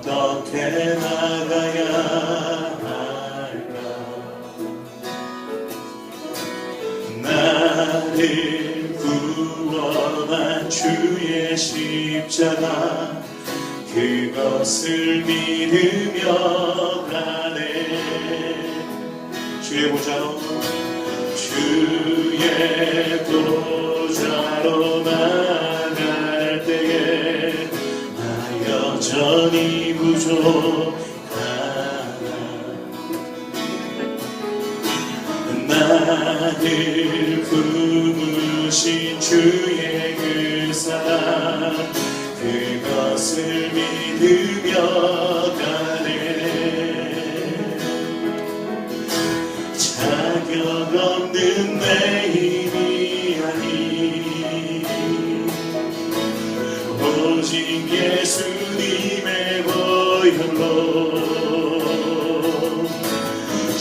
어떻게 나가야 할까? 나를 구원한 주의 십자가 그것을 믿으며 가네. 주의 보좌로 나갈 때에 나 여전히 부족하나. 나를 품으신 주의 그 사랑 그것을 믿으며 가네. 자격 없는 내 힘이 아니 오직 예수님의 보혈로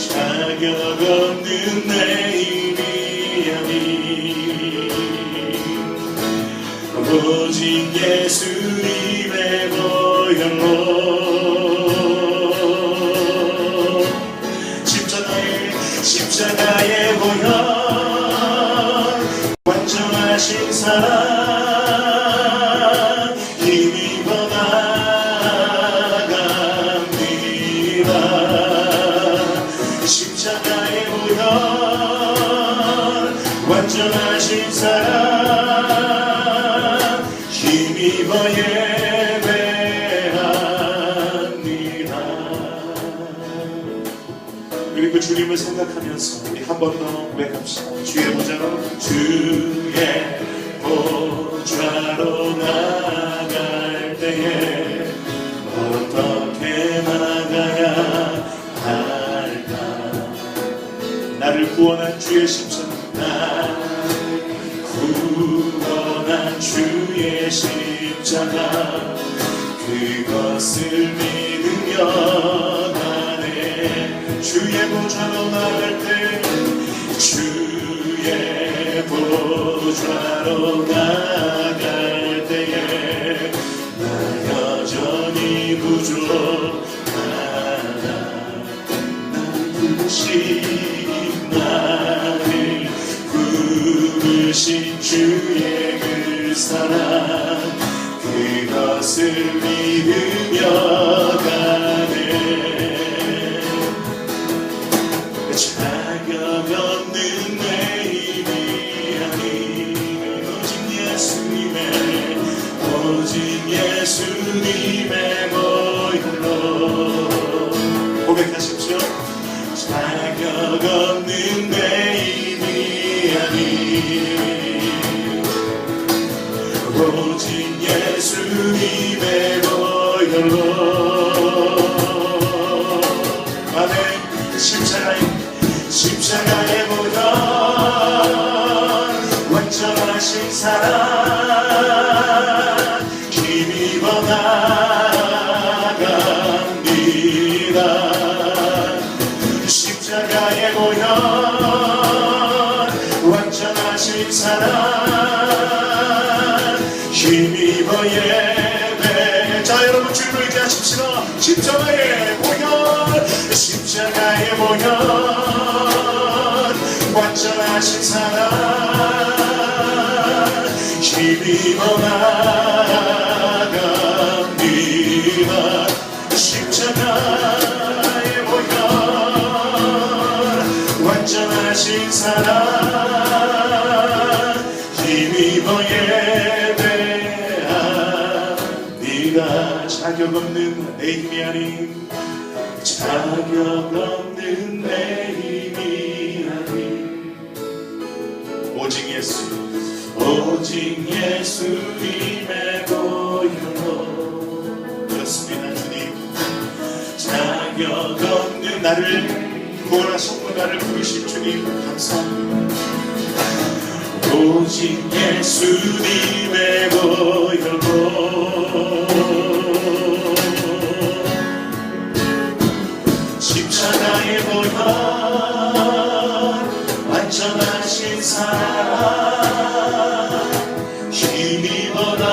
자격 없는 내 힘이 아니 오직 예수님의 보혈로 십자가의 보혈 완전하신 사랑 힘입어 나갑니다. 십자가의 보혈 완전하신 사랑 힘입어 예배합니다. 그리고 주님을 생각하면서 우리 한 번 더 고백합시다. 주의 보좌로 나갈 때에 어떻게 나가야 할까? 나를 구원한 주의 십자가 구원한 주의 십자가 그것을 믿으며 가네. 주의 보좌로 나갈 때 주의 보좌로 나갈 때에 나 여전히 부족하다. 나를 부르신 주의 그 사랑 그것을 믿으며 가네. 자격 없는 내 힘이 아닌 오직 예수님의 보혈로 고백하십시오. 자격 없는 내 힘이 아닌 오직 예수님의 보혈로 아멘. 십자가의 보혈 완전하신 사랑 힘입어 나갑니다. 십자가의 보혈 완전하신 사랑 힘입어 예배. 자 여러분 주님을 의지하십시다. 십자가의 보혈 완전하신 사랑 힘입어 나갑니다. 십자가의 보혈 완전하신 사랑 힘입어 예배합니다. 자격 없는 내 힘이 아닌 자격 없는 내 힘이 아닌 오직 예수님의 보혈로. 그렇습니다. 주님 자격 없는 나를 구원하셨고 나를 부르신 주님 감사합니다. 오직 예수님의 보혈로 십자가의 보혈 완전하신 사랑 힘입어 나갑니다.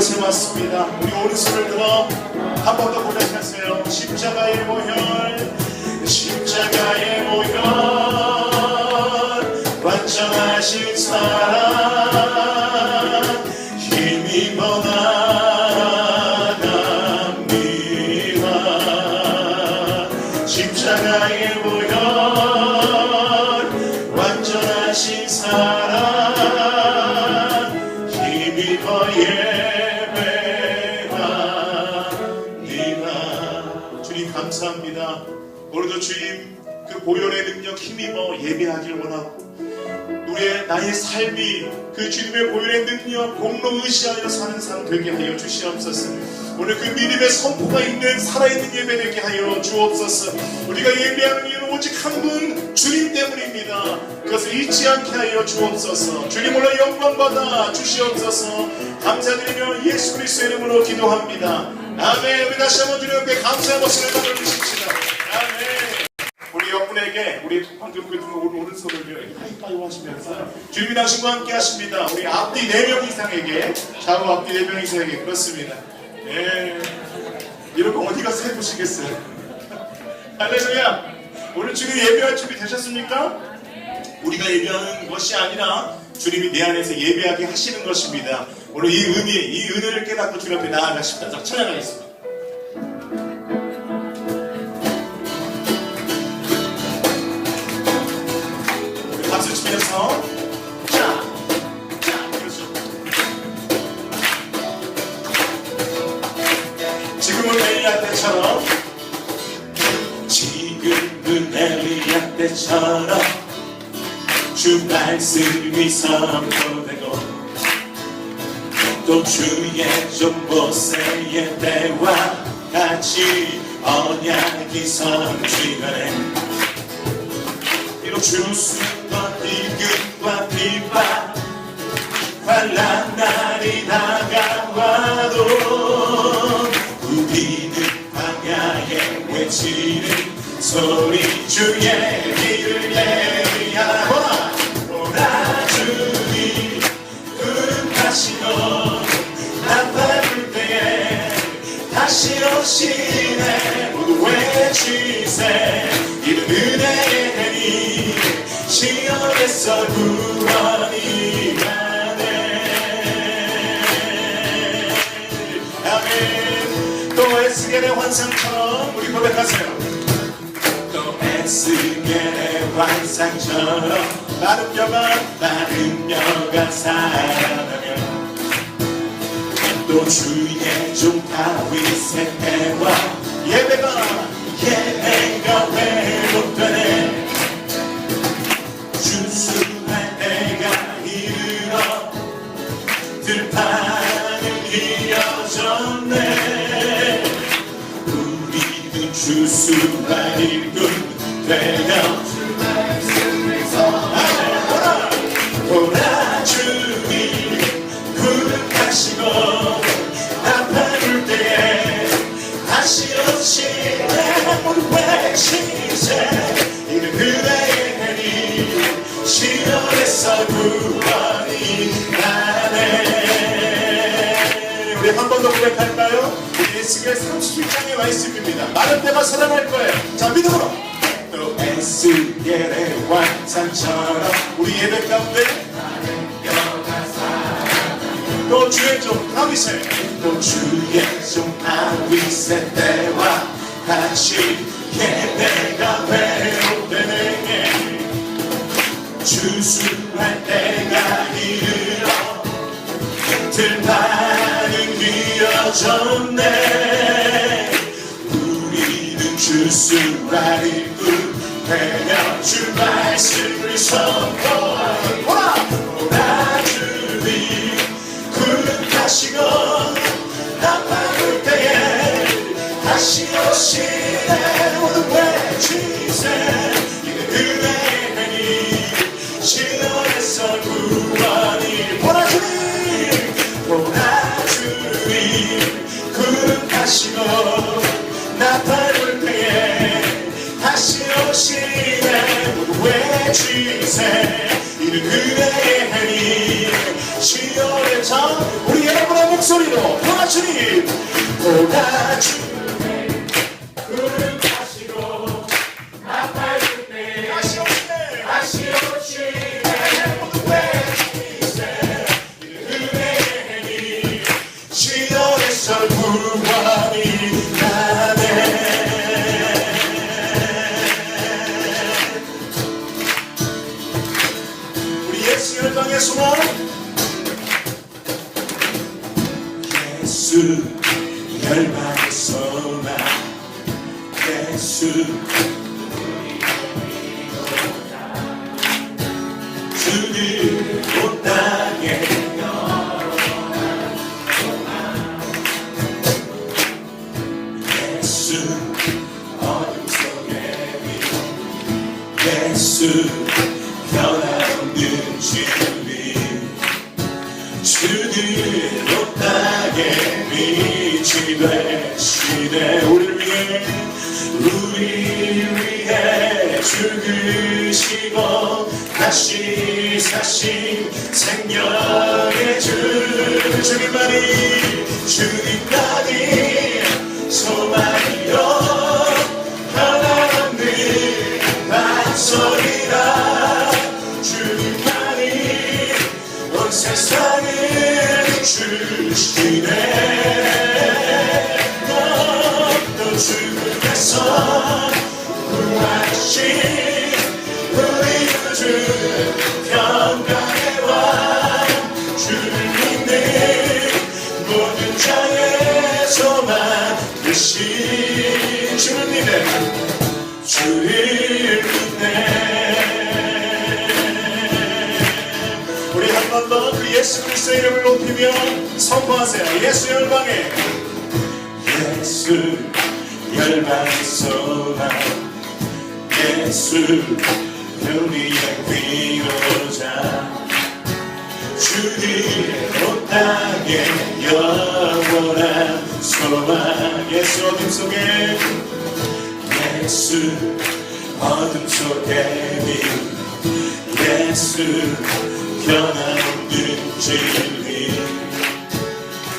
이곳에 왔습니다. 우리 오른손을 들어 한 번 더 고백하세요. 십자가의 보혈, 십자가의 보혈, 완전하신 사랑 힘입어 나갑니다. 십자가의 보혈, 완전하신 사랑 힘입어 예배합니다. 주님 감사합니다. 오늘도 주님 그 보혈의 능력 힘입어 예배하길 원하고 나의 삶이 그 주님의 보혈의 능력 공로 의지하여 사는 삶 되게 하여 주시옵소서. 오늘 그 믿음의 선포가 있는 살아있는 예배 되게 하여 주옵소서. 우리가 예배하는 이유는 오직 한 분 주님 때문입니다. 그것을 잊지 않게 하여 주옵소서. 주님 올라 영광 받아 주시옵소서. 감사드리며 예수 그리스도의 이름으로 기도합니다. 아멘. 우리 다시 한번 주님 앞에 감사의 모습을 나눠주십시다. 아멘. 우리 옆분에게 우리 방금 그 오른손을 하이파이브 하시면서 주님이 당신과 함께 하십니다. 우리 앞뒤 4명 이상에게, 좌우 앞뒤 4명 이상에게. 그렇습니다. 예. 이런 거 어디 가서 해보시겠어요? 할렐루야. 오늘 주님 예배할 준비 되셨습니까? 우리가 예배하는 것이 아니라 주님이 내 안에서 예배하게 하시는 것입니다. 오늘 이 의미, 이 은혜를 깨닫고 주님 앞에 나아가십니다. 자, 찬양하겠습니다. 박수 치면서 자, 그렇죠. 지금은 엘리야 때처럼, 지금은 엘리야 때처럼 주 말씀이 선포되고 또 주의 존보세의 때와 같이 언약이 성취하네. 비록 주수와 비금과 비바 환난 날이 다가와도 우리는 광야에 외치는 소리 주의 길을 예비하라. 오라 주님 구름 가시고 나팔 때에 다시 오시네. 모두 외치세. 이른 은혜의 해니 시온에서 구원이 가네. 아멘. 또 에스겔의 환상처럼 우리 고백하세요. 또 에스겔의 환상처럼 마른 뼈가 살아나며 또 주의 종 다윗의 때와 예배가 회복되네. 주수할 때가 이르러 들판은 이어졌네. 우리는 주수할 일꾼 되어 오라 주님 구름 가시고 나팔 불 때에 다시 오시네. 모두 외치세. 이른 그대의 해니 시온에서 구원이 나네. 우리 한 번 더 고백할까요? 우리 에스겔 37장의 말씀입니다. 마른 때가 살아날 거예요. 자, 믿음으로. 또 에스겔의 환상처럼 우리 예배 가운데 또 주의 종 다윗의 또 주의 종 다윗의 때와 같이 예배가 회복되네. 주수할 때가 이르러 들판은 이어졌네. 우리는 주수할 일꾼 되며 주 말씀을 선포하니 오라 주님 구름 가시고 나팔 불 때에 다시 오시네. 모두 외치세. 이는 그대의 해니 시온에서 구원이 보라 주님 보라 주님 구름 가시고 나팔 불 때에 다시 오시네. 모두 외치세. 이는 그대의 해니 시온에서 우리 여러분 한번 목소리로 보아주님 보아주님 구름하시고 나팔 때 다시 오시네 다시 오시네 모두 외치세 은혜니 시온에서 구원이 나네 우리 예수 열방의 소망 예수 열방의 소망 예수 주님 온 땅에 예수 어둠 속에 빛 예수 변함없는 주님 주님 온 땅에 빛이 되시네 우리를 위해 죽으시고 다시 사신 생명의 주님만이 소망이요 변함없는 반석이라 주님만이 온 세상을 주시네 또 죽음에서 구하신 우리 주 평강의 왕 주를 믿는 모든 자의 소망 되신 주를 믿네 주를 믿네 우리 한 번 더 그 예수 그리스도의 이름을 높이며 선포하세요 예수 열방에 예수 열방의 소망 예수 우리의 위로자 주님 온 땅에 영원한 소망 예수 어둠 속에 예수 어둠 속에 빛 예수 변함없는 진리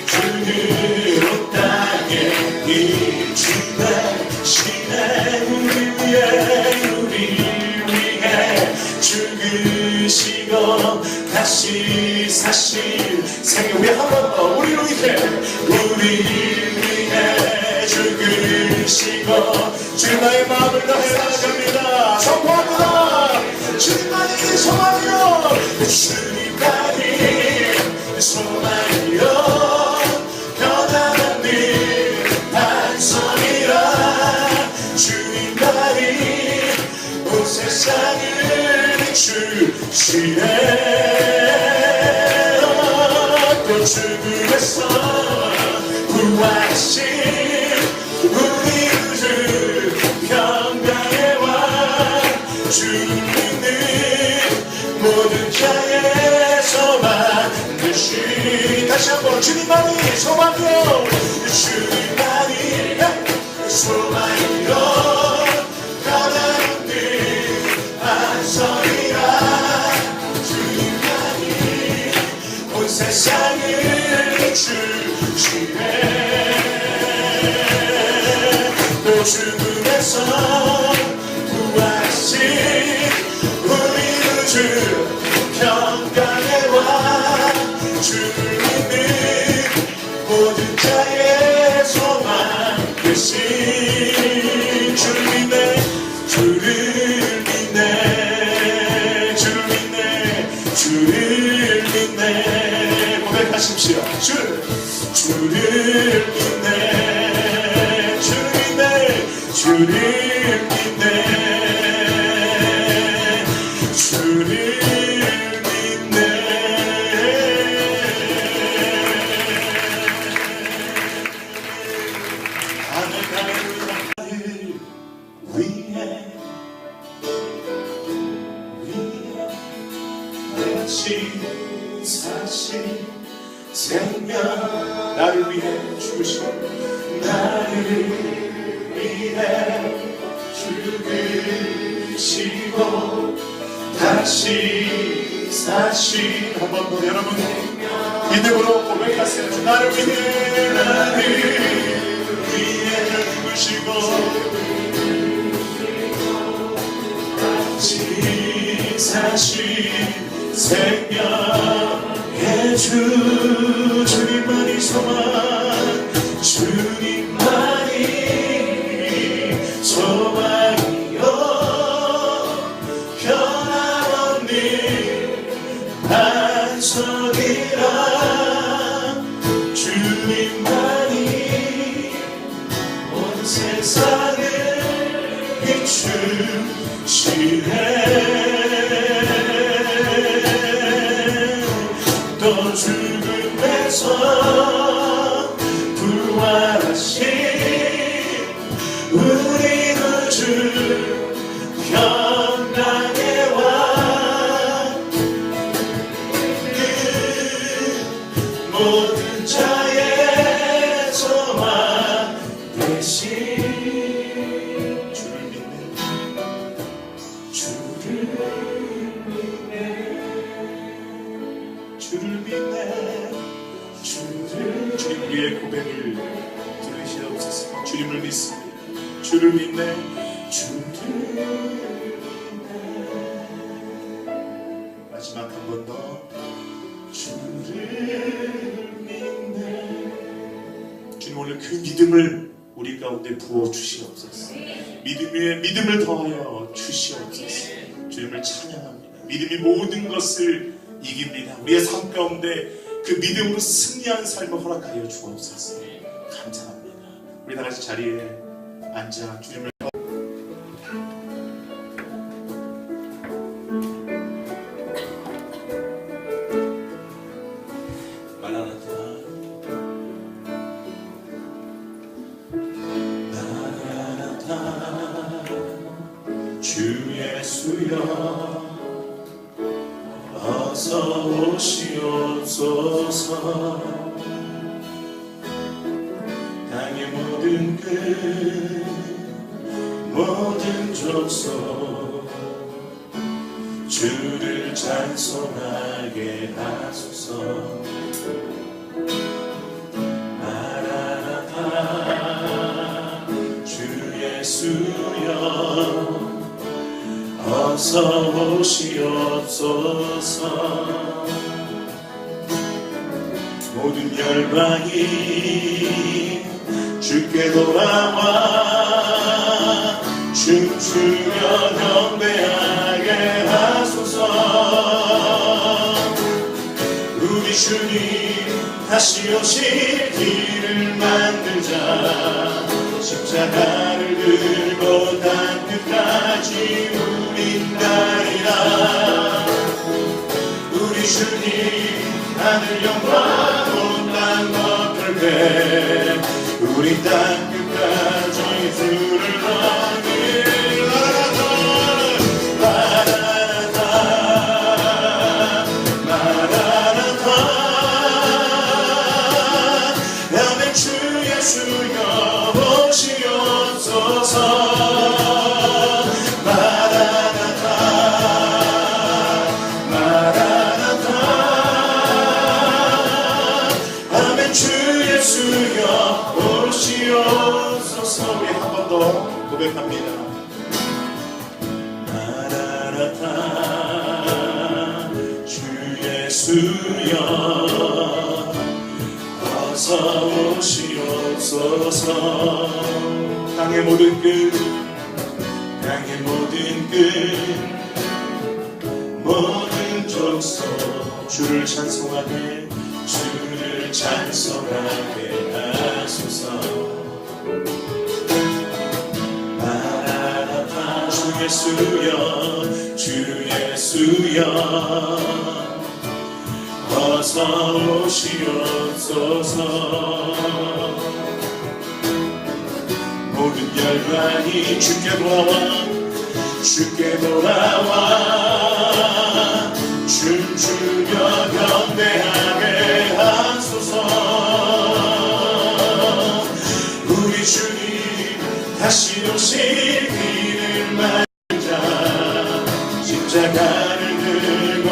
주님 온 땅에 빛이 되시네 우리 위해 죽으시고 다시 사신 생명 우리 한 번 더 우리를 위해 죽으시고 주님의 마음을 다해 나갑니다 선포합니다 주님만이 소망이요 주님만이 소망이요 변함없는 반석이라 주님만이 온 세상을 주시네 또 죽음에서 구하신 우리 주 평강의 왕 주를 믿는 모든 자의 소망 되신 다시 한번 주님만이 소망이요 주님만이 소망이요 변함없는 반석이라 주님만이 온 세상을 주시네 또 죽음에서 구하신 우리 주 평강의 왕 주를 믿는 모든 자의 소망 되신 주를 믿네 주를 믿네 주를 믿네 주를 믿네 고백하십시오 주를 믿네 주를 믿네 주를 믿네 주를 믿네 하늘 위해 사신 생명 나를 위해 죽으시고 나를 위해 죽으시고 다시 사실 한 번 더 여러분 믿음으로 고백하세요. 나를 위해 나를 위해 죽으시고 사실 생명의 주 주님만이 소망 주님만이 소망이요 변함없는 반석이라 주님만이 온 세상을 비추시네 또 죽음에서 부활하신 우리 구주 평강의 왕 모든 자의 소망 대신 주를 믿네 주님 우리의 고백을 들으시옵소서. 주님을 믿습니다. 주를 믿네 마지막 한 번 더 주를 믿네. 주님 오늘 그 믿음을 우리 가운데 부어 주시옵소서. 믿음을 더하여 주시옵소서. 주님을 찬양합니다. 믿음이 모든 것을 이깁니다. 우리의 삶 가운데 그 믿음으로 승리하는 삶을 허락하여 주옵소서. 감사합니다. 우리 다 같이 자리에 앉아 주님을 주 예수여 어서 오시옵소서. 땅의 모든 끝 모든 족속 주를 찬송하게 하소서. 마라나타 주 예수여 어서 오시옵소서. 모든 열방이 주께 돌아와 춤추며 경배하게 하소서. 우리 주님 다시 오실 길을 만들자. 십자가를 들고 땅끝까지 우린 가리라. 우리 주님 하늘 영광 온 땅 덮을 우리 땅끝까지 주를 마라나타 마라나타 아멘 주 예수여 오시옵소서. 마라나타 마라나타 아멘 주 예수여 오시옵소서. 우리 한 번 더 고백합니다. 마라나타 주 예수여 어서 오시옵소서. 땅의 모든 끝 땅의 모든 끝 모든 족속 주를 찬송하게 주를 찬송하게 하소서. 마라나타 주 예수여 주 예수여 어서 오시옵소서. 모든 열방이 주께 돌아와 주께 돌아와 춤추며 경배하게 하소서. 우리 주님 다시 오실 길을 만들자. 십자가를 들고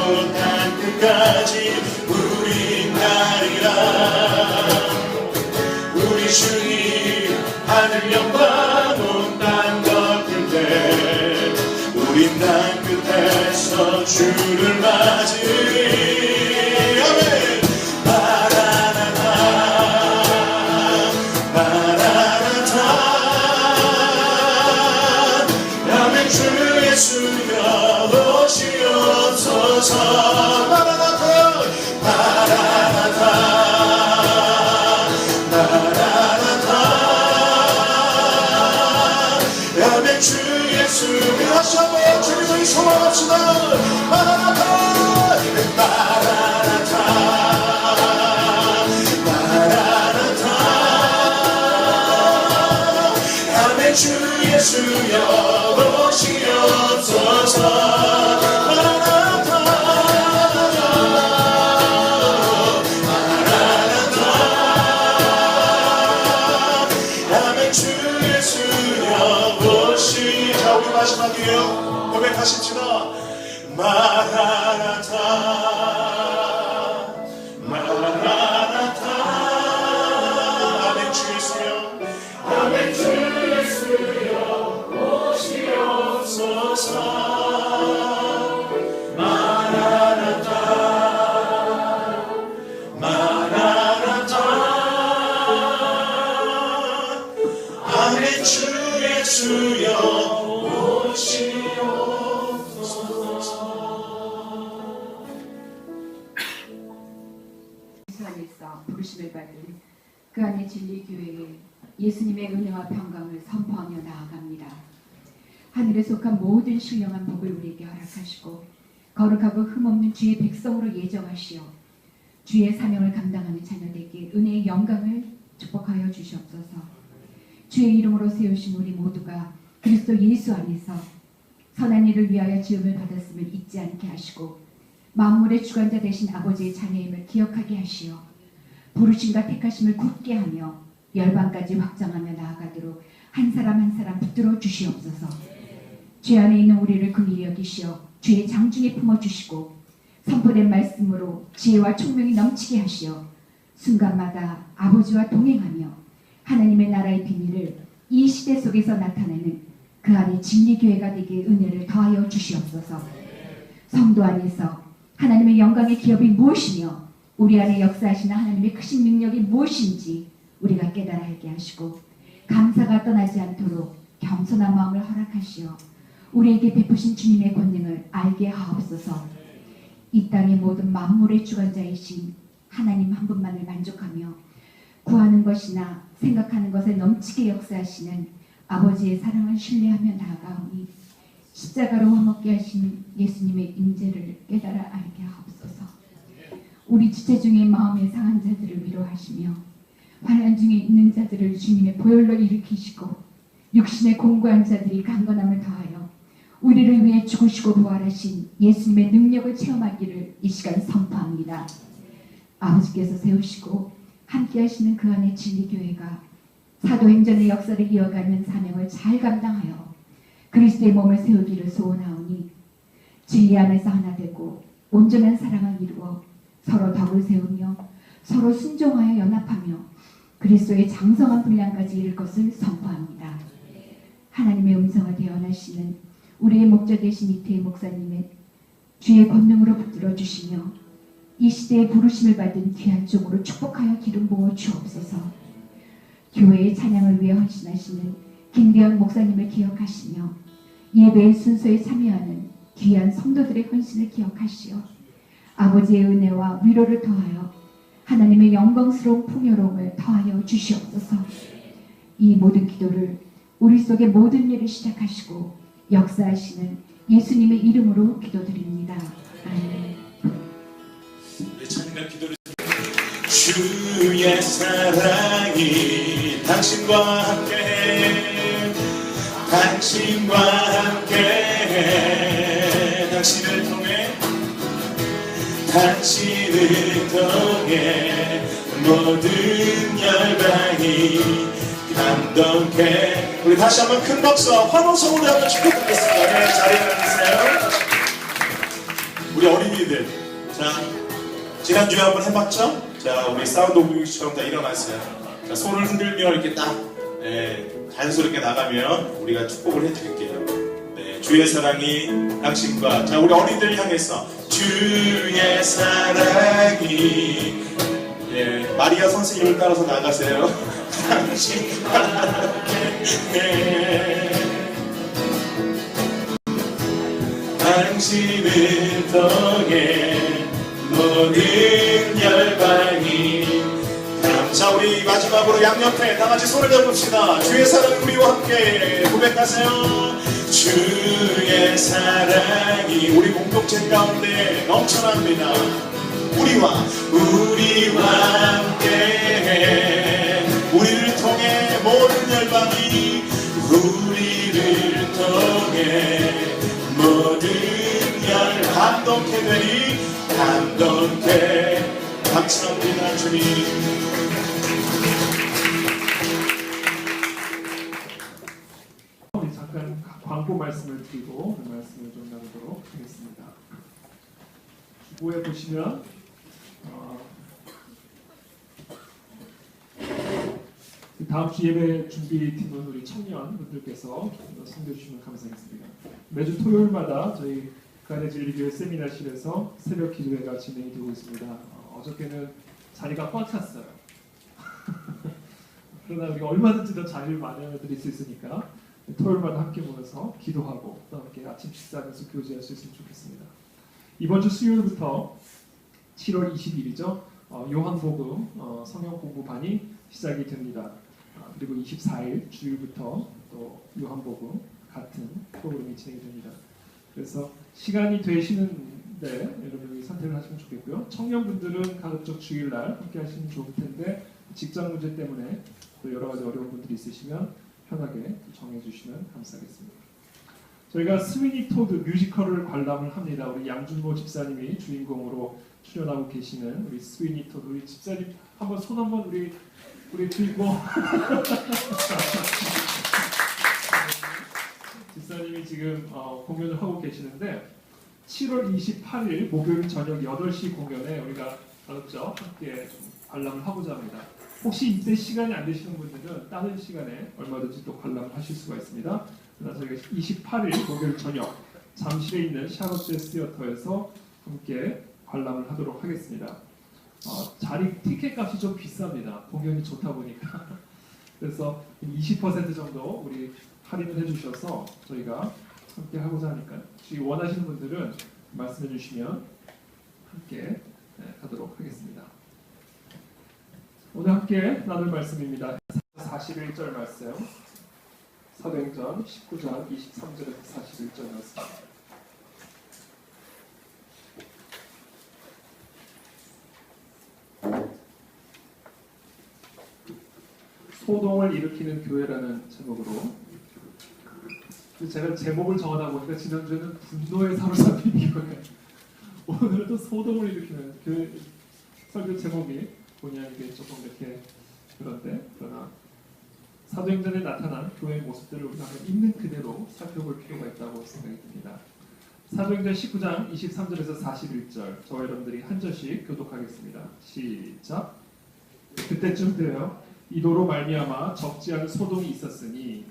다시 한번 주님을 소망합시다. 마라나타 마라나타 마라나타 아멘. 주 예수여 오시옵소서. 마라나타 마라나타 아멘. 주 예수여 오시. 자, 우리 마지막이에요. 고백하십시다. 마라나타 마라나타 아멘. 주 예수여 아멘. 주 예수여 오시옵소서. 마라나타 마라나타 아멘. 주 예수여 안에서 부르심을 받은 그 안의 진리교회에 예수님의 은혜와 평강을 선포하며 나아갑니다. 하늘에 속한 모든 신령한 복을 우리에게 허락하시고 거룩하고 흠없는 주의 백성으로 예정하시어 주의 사명을 감당하는 자녀들에게 은혜의 영광을 축복하여 주시옵소서. 주의 이름으로 세우신 우리 모두가 그리스도 예수 안에서 선한 일을 위하여 지음을 받았음을 잊지 않게 하시고 만물의 주관자 되신 아버지의 자녀임을 기억하게 하시어 부르심과 택하심을 굳게 하며 열방까지 확장하며 나아가도록 한 사람 한 사람 붙들어 주시옵소서. 죄 안에 있는 우리를 긍휼히 여기시어 주의 장중에 품어주시고 선포된 말씀으로 지혜와 총명이 넘치게 하시어 순간마다 아버지와 동행하며 하나님의 나라의 비밀을 이 시대 속에서 나타내는 그 안에 진리교회가 되기에 은혜를 더하여 주시옵소서. 성도 안에서 하나님의 영광의 기업이 무엇이며 우리 안에 역사하시는 하나님의 크신 능력이 무엇인지 우리가 깨달아 알게 하시고 감사가 떠나지 않도록 겸손한 마음을 허락하시어 우리에게 베푸신 주님의 권능을 알게 하옵소서. 이 땅의 모든 만물의 주관자이신 하나님 한 분만을 만족하며 구하는 것이나 생각하는 것에 넘치게 역사하시는 아버지의 사랑을 신뢰하며 나아가오니 십자가로 화목게 하신 예수님의 임재를 깨달아 알게 하옵소서. 우리 지체 중에 마음에 상한 자들을 위로하시며 환난 중에 있는 자들을 주님의 보혈로 일으키시고 육신에 공고한 자들이 강건함을 더하여 우리를 위해 죽으시고 부활하신 예수님의 능력을 체험하기를 이 시간 선포합니다. 아버지께서 세우시고 함께 하시는 그 안의 진리교회가 사도행전의 역사를 이어가는 사명을 잘 감당하여 그리스도의 몸을 세우기를 소원하오니 진리 안에서 하나 되고 온전한 사랑을 이루어 서로 덕을 세우며 서로 순종하여 연합하며 그리스도의 장성한 분량까지 이룰 것을 선포합니다. 하나님의 음성을 대언하시는 우리의 목자 되신 이태희 목사님의 주의 권능으로 붙들어 주시며 이 시대에 부르심을 받은 귀한 종으로 축복하여 기름 부어 주옵소서. 교회의 찬양을 위해 헌신하시는 김대현 목사님을 기억하시며 예배의 순서에 참여하는 귀한 성도들의 헌신을 기억하시어 아버지의 은혜와 위로를 더하여 하나님의 영광스러운 풍요로움을 더하여 주시옵소서. 이 모든 기도를 우리 속의 모든 일을 시작하시고 역사하시는 예수님의 이름으로 기도드립니다. 아멘. 찬양과 기도를 주의 사랑이 당신과 함께 당신과 함께 당신을 통해 모든 열방이 감동해. 우리 다시 한번 큰 박수 환호성으로 한번 축복드리겠습니다. 네, 자리에 앉으세요. 우리 어린이들, 자, 지난주에 한번 해봤죠? 자, 우리 사운드 오브처럼 다 일어나세요. 자, 손을 흔들며 이렇게 딱 자연스럽게 나가면 우리가 축복을 해드릴게요. 네, 주의 사랑이 당신과, 자, 우리 어린이들 향해서 주의 사랑이, 예, 마리아 선생님을 따라서 나가세요. 당신과 함께 당신을 통해 모든 열방이 자, 자, 우리 마지막으로 양옆에 다 같이 손을 잡읍시다. 주의 사랑 우리와 함께 고백하세요. 주의 사랑이 우리 공동체 가운데 넘쳐납니다. 우리와 함께 우리를 통해 모든 열방이 우리를 통해 모든 열 감동케 되니 감동케. 감사합니다 주님. 우리 잠깐 광고 말씀을 드리고 그 말씀을 좀 나누도록 하겠습니다. 주보에 보시면 다음 주 예배 준비팀은 우리 청년분들께서 섬겨주시면 감사하겠습니다. 매주 토요일마다 저희 가네 진리교회 세미나실에서 새벽 기도회가 진행이 되고 있습니다. 어저께는 자리가 꽉 찼어요. 그러나 우리가 얼마든지 더 자리를 마련해드릴 수 있으니까 토요일마다 함께 모여서 기도하고 또 함께 아침 식사하면서 교제할 수 있으면 좋겠습니다. 이번 주 수요일부터 7월 20일이죠. 요한복음 성경 공부반이 시작이 됩니다. 그리고 24일 주일부터 또 요한복음 같은 프로그램이 진행이 됩니다. 그래서 시간이 되시는데 여러분이 선택을 하시면 좋겠고요. 청년분들은 가급적 주일날 함께 하시면 좋을 텐데 직장 문제 때문에 또 여러 가지 어려운 분들이 있으시면 편하게 정해주시면 감사하겠습니다. 저희가 스위니 토드 뮤지컬을 관람을 합니다. 우리 양준모 집사님이 주인공으로 출연하고 계시는 우리 스위니 토드. 우리 집사님 한번 손 한번 우리 주인공 집사님이 지금 공연을 하고 계시는데 7월 28일 목요일 저녁 8시 공연에 우리가 가급적 함께 좀 관람을 하고자 합니다. 혹시 이때 시간이 안 되시는 분들은 다른 시간에 얼마든지 또 관람을 하실 수가 있습니다. 그러나 저희가 28일 목요일 저녁 잠실에 있는 샤롯제 시어터에서 함께 관람을 하도록 하겠습니다. 자리 티켓 값이 좀 비쌉니다. 공연이 좋다 보니까. 그래서 20% 정도 우리 할인을 해주셔서 저희가 함께 하고자 하니까 혹시 원하시는 분들은 말씀해 주시면 함께 가도록 하겠습니다. 오늘 함께 나눌 말씀입니다. 41절 말씀, 사도행전 19장 23절에서 41절 말씀. 소동을 일으키는 교회라는 제목으로, 제가 제목을 정하다 보니까 지난주에는 분노에 사로잡힌 교회, 오늘은 또 소동을 일으키는 교회. 설교 제목이 뭐냐, 이게 조금 이렇게 그런데, 그러나 사도행전에 나타난 교회의 모습들을 우리가 있는 그대로 살펴볼 필요가 있다고 생각이 듭니다. 사도행전 19장 23절에서 41절, 저와 여러분들이 한 절씩 교독하겠습니다. 시작. 그때쯤 되어 이도로 말미암아 적지 않은 소동이 있었으니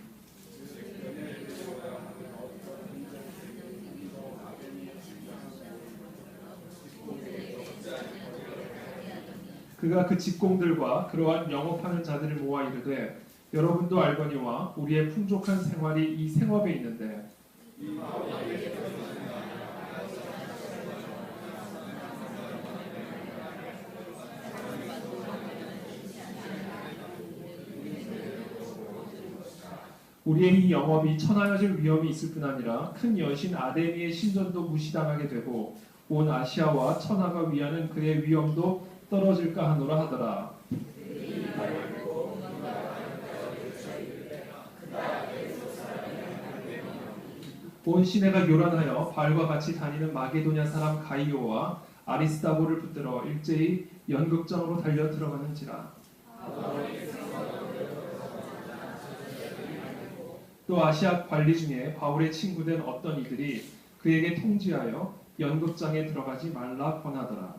그가 그 직공들과 그러한 영업하는 자들을 모아 이르되 여러분도 알거니와 우리의 풍족한 생활이 이 생업에 있는데 우리의 이 영업이 천하여질 위험이 있을 뿐 아니라 큰 여신 아데미의 신전도 무시당하게 되고 온 아시아와 천하가 위하는 그의 위엄도 떨어질까 하노라 하더라. 온 시내가 요란하여 바알과 같이 다니는 마게도냐 사람 가이오와 아리스다고를 붙들어 일제히 연극장으로 달려 들어가는지라. 또 아시아 관리 중에 바울의 친구된 어떤 이들이 그에게 통지하여 연극장에 들어가지 말라 권하더라.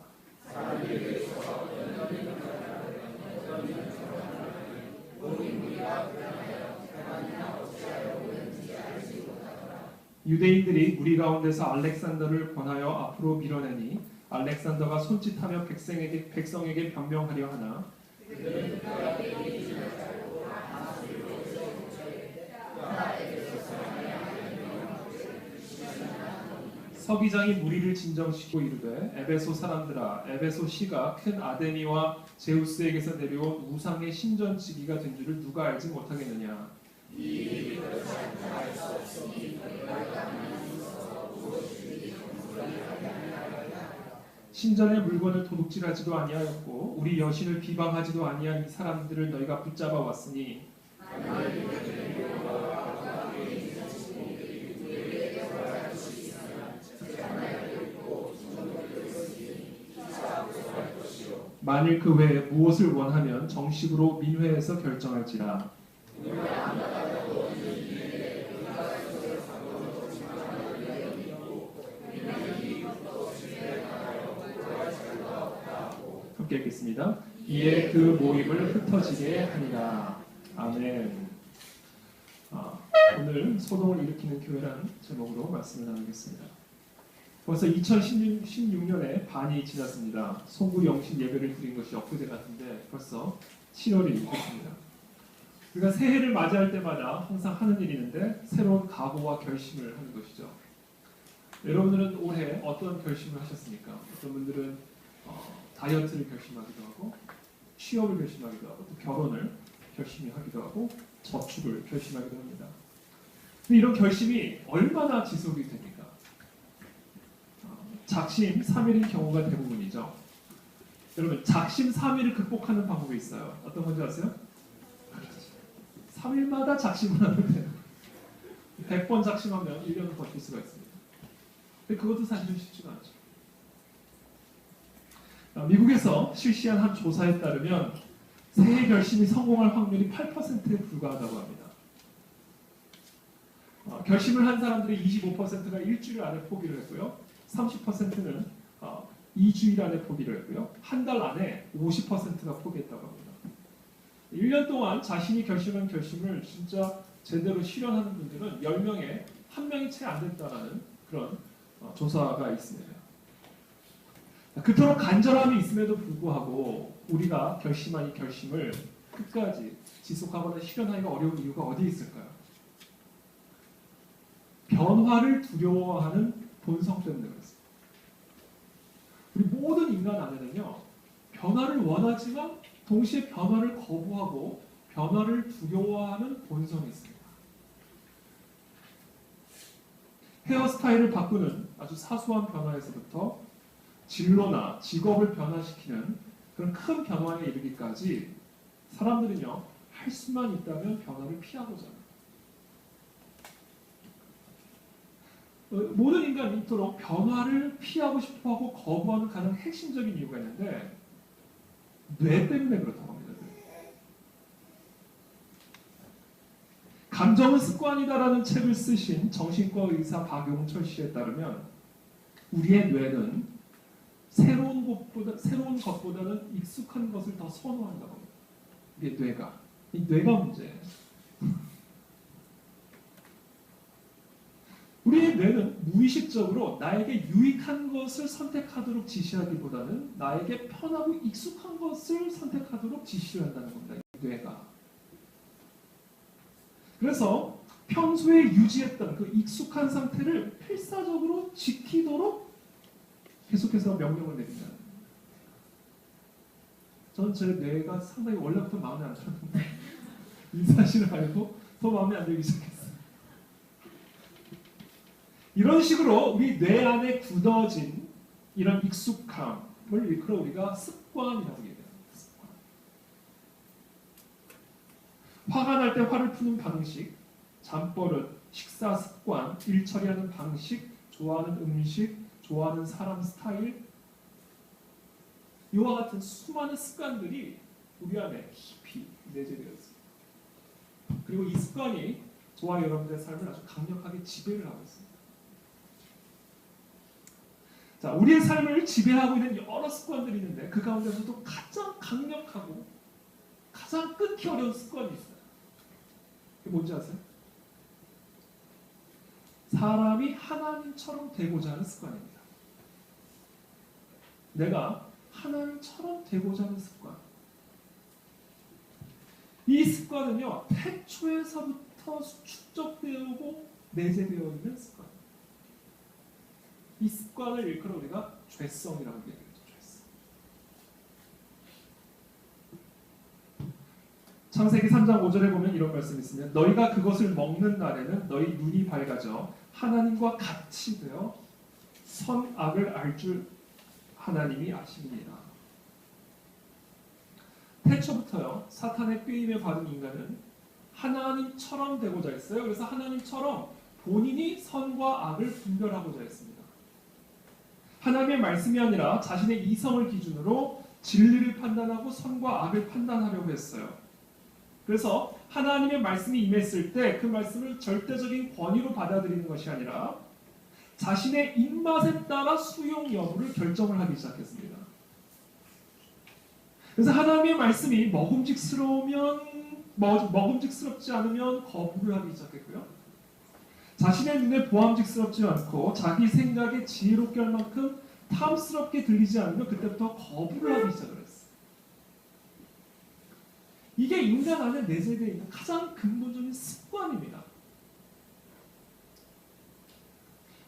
유대인들이 무리 가운데서 알렉산더를 권하여 앞으로 밀어내니 알렉산더가 손짓하며 백성에게 변명하려 하나 서기장이 무리를 진정시키고 이르되 에베소 사람들아 에베소 시가 큰 아데니와 제우스에게서 내려온 우상의 신전지기가 된 줄을 누가 알지 못하겠느냐. 신전의 물건을 도둑질하지도 아니하였고 우리 여신을 비방하지도 아니한 이 사람들을 너희가 붙잡아 왔으니 만일 그 외에 무엇을 원하면 정식으로 민회에서 결정할지라. 함께 읽겠습니다. 이에 그 모임을 흩어지게 하니라. 아멘. 오늘 소동을 일으키는 교회라는 제목으로 말씀을 나누겠습니다. 벌써 2016년에 반이 지났습니다. 송구 영신 예배를 드린 것이 엊그제 같은데 벌써 7월이 됐습니다. 우리가 새해를 맞이할 때마다 항상 하는 일이 있는데 새로운 각오와 결심을 하는 것이죠. 여러분들은 올해 어떤 결심을 하셨습니까? 어떤 분들은 다이어트를 결심하기도 하고 취업을 결심하기도 하고 또 결혼을 결심하기도 하고 저축을 결심하기도 합니다. 근데 이런 결심이 얼마나 지속이 됩니까? 작심 3일인 경우가 대부분이죠. 여러분 작심 3일을 극복하는 방법이 있어요. 어떤 건지 아세요? 3일마다 작심을 하면 돼요. 100번 작심하면 1년을 버틸 수가 있습니다. 근데 그것도 사실은 쉽지가 않죠. 미국에서 실시한 한 조사에 따르면 새해 결심이 성공할 확률이 8%에 불과하다고 합니다. 결심을 한 사람들의 25%가 일주일 안에 포기를 했고요. 30%는 2주일 안에 포기를 했고요. 한 달 안에 50%가 포기했다고 합니다. 1년 동안 자신이 결심한 결심을 진짜 제대로 실현하는 분들은 10명에 1명이 채 안 됐다는 그런 조사가 있습니다. 그토록 간절함이 있음에도 불구하고 우리가 결심한 이 결심을 끝까지 지속하거나 실현하기가 어려운 이유가 어디에 있을까요? 변화를 두려워하는 본성 때문에 그렇습니다. 우리 모든 인간 안에는요, 변화를 원하지만 동시에 변화를 거부하고 변화를 두려워하는 본성이 있습니다. 헤어스타일을 바꾸는 아주 사소한 변화에서부터 진로나 직업을 변화시키는 그런 큰 변화에 이르기까지 사람들은요, 할 수만 있다면 변화를 피하고자 합니다. 모든 인간이 이토록 변화를 피하고 싶어하고 거부하는 가장 핵심적인 이유가 있는데 뇌 때문에 그렇다고 합니다. 감정은 습관이다라는 책을 쓰신 정신과 의사 박용철 씨에 따르면 우리의 뇌는 새로운 것보다는 익숙한 것을 더 선호한다고 합니다. 이게 이 뇌가 문제예요. 우리의 뇌는 무의식적으로 나에게 유익한 것을 선택하도록 지시하기보다는 나에게 편하고 익숙한 것을 선택하도록 지시를 한다는 겁니다. 뇌가. 그래서 평소에 유지했던 그 익숙한 상태를 필사적으로 지키도록 계속해서 명령을 내린다는 겁니다. 저는 제 뇌가 상당히 원래부터 마음에 안 들었는데 이 사실을 알고 더 마음에 안 들기 시작했어요. 이런 식으로 우리 뇌 안에 굳어진 이런 익숙함을 일컬어 우리가 습관이라고 얘기합니다. 습관. 화가 날 때 화를 푸는 방식, 잠버릇, 식사 습관, 일 처리하는 방식, 좋아하는 음식, 좋아하는 사람 스타일, 이와 같은 수많은 습관들이 우리 안에 깊이 내재되어 있습니다. 그리고 이 습관이 저와 여러분들의 삶을 아주 강력하게 지배를 하고 있습니다. 자, 우리의 삶을 지배하고 있는 여러 습관들이 있는데 그 가운데서도 가장 강력하고 가장 끊기 어려운 습관이 있어요. 그게 뭔지 아세요? 사람이 하나님처럼 되고자 하는 습관입니다. 내가 하나님처럼 되고자 하는 습관. 이 습관은요, 태초에서부터 축적되어 오고 내재되어 있는 습관. 이 습관을 일컬어 우리가 죄성이라고 얘기하죠. 죄성. 창세기 3장 5절에 보면 이런 말씀이 있습니다. 너희가 그것을 먹는 날에는 너희 눈이 밝아져 하나님과 같이 되어 선악을 알 줄 하나님이 아심이니라. 태초부터요, 사탄의 꾀임에 받은 인간은 하나님처럼 되고자 했어요. 그래서 하나님처럼 본인이 선과 악을 분별하고자 했습니다. 하나님의 말씀이 아니라 자신의 이성을 기준으로 진리를 판단하고 선과 악을 판단하려고 했어요. 그래서 하나님의 말씀이 임했을 때 그 말씀을 절대적인 권위로 받아들이는 것이 아니라 자신의 입맛에 따라 수용 여부를 결정을 하기 시작했습니다. 그래서 하나님의 말씀이 먹음직스럽지 않으면 거부를 하기 시작했고요. 자신의 눈에 보암직스럽지 않고 자기 생각에 지혜롭게 할 만큼 탐스럽게 들리지 않으면 그때부터 거부를 하기 시작을 했어요. 이게 인간 안에 내재되어 있는 가장 근본적인 습관입니다.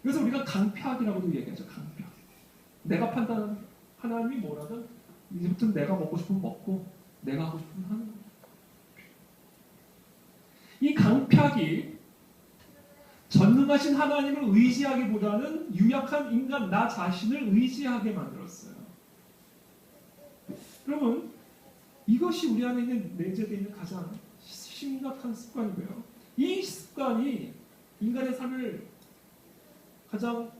그래서 우리가 강팍이라고도 얘기하죠. 강팍. 내가 판단하는 하나님이 뭐라든 이제부터 내가 먹고 싶으면 먹고 내가 하고 싶으면 하는 겁니다. 이 강팍이 전능하신 하나님을 의지하기보다는 유약한 인간 나 자신을 의지하게 만들었어요. 여러분, 이것이 우리 안에 있는 내재되어 있는 가장 심각한 습관이고요. 이 습관이 인간의 삶을 가장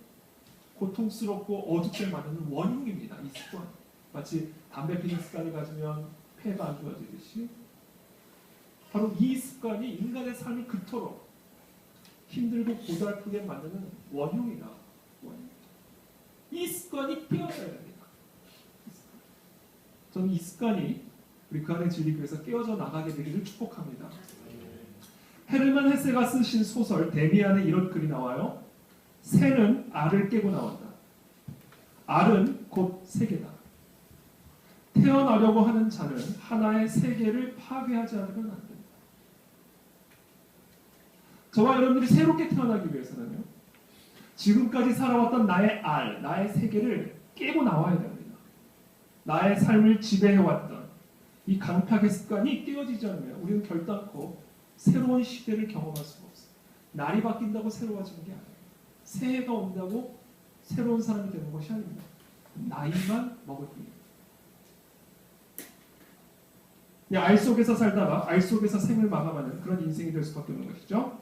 고통스럽고 어둡게 만드는 원흉입니다. 이 습관. 마치 담배 피는 습관을 가지면 폐가 안 좋아지듯이 바로 이 습관이 인간의 삶을 그토록 힘들고 고달프게 만드는 원흉이다. 이 습관이 깨어져야 됩니다. 저는 이 습관이 우리 그 안에 진리교회에서 깨어져 나가게 되기를 축복합니다. 헤르만 헤세가 쓰신 소설 데미안에 이런 글이 나와요. 새는 알을 깨고 나온다. 알은 곧 세계다. 태어나려고 하는 자는 하나의 세계를 파괴하지 않으면 안 된다. 저와 여러분들이 새롭게 태어나기 위해서는요, 지금까지 살아왔던 나의 알, 나의 세계를 깨고 나와야 됩니다. 나의 삶을 지배해왔던 이 강팍의 습관이 깨어지지 않으면 우리는 결단코 새로운 시대를 경험할 수가 없어요. 날이 바뀐다고 새로워지는 게 아니에요. 새해가 온다고 새로운 사람이 되는 것이 아닙니다. 나이만 먹을 뿐입니다. 알 속에서 살다가 알 속에서 생을 마감하는 그런 인생이 될 수밖에 없는 것이죠.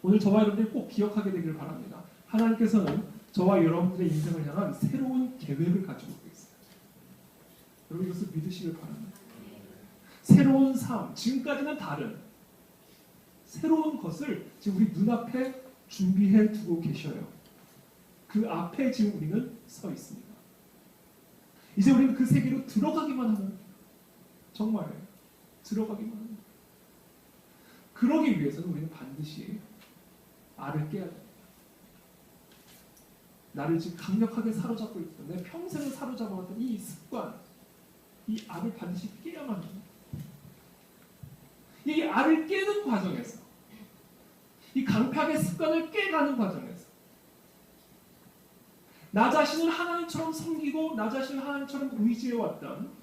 오늘 저와 여러분들이 꼭 기억하게 되기를 바랍니다. 하나님께서는 저와 여러분들의 인생을 향한 새로운 계획을 가지고 계세요. 여러분 이것을 믿으시길 바랍니다. 새로운 삶, 지금까지는 다른 새로운 것을 지금 우리 눈앞에 준비해 두고 계셔요. 그 앞에 지금 우리는 서 있습니다. 이제 우리는 그 세계로 들어가기만 하면 정말 들어가기만 합니다. 그러기 위해서는 우리는 반드시 알을 깨야 됩니다. 나를 지금 강력하게 사로잡고 있던 내 평생을 사로잡아왔던 이 습관, 이 알을 반드시 깨야만 합니다. 이 알을 깨는 과정에서, 이 강팍의 습관을 깨가는 과정에서 나 자신을 하나님처럼 섬기고 나 자신을 하나님처럼 의지해왔던,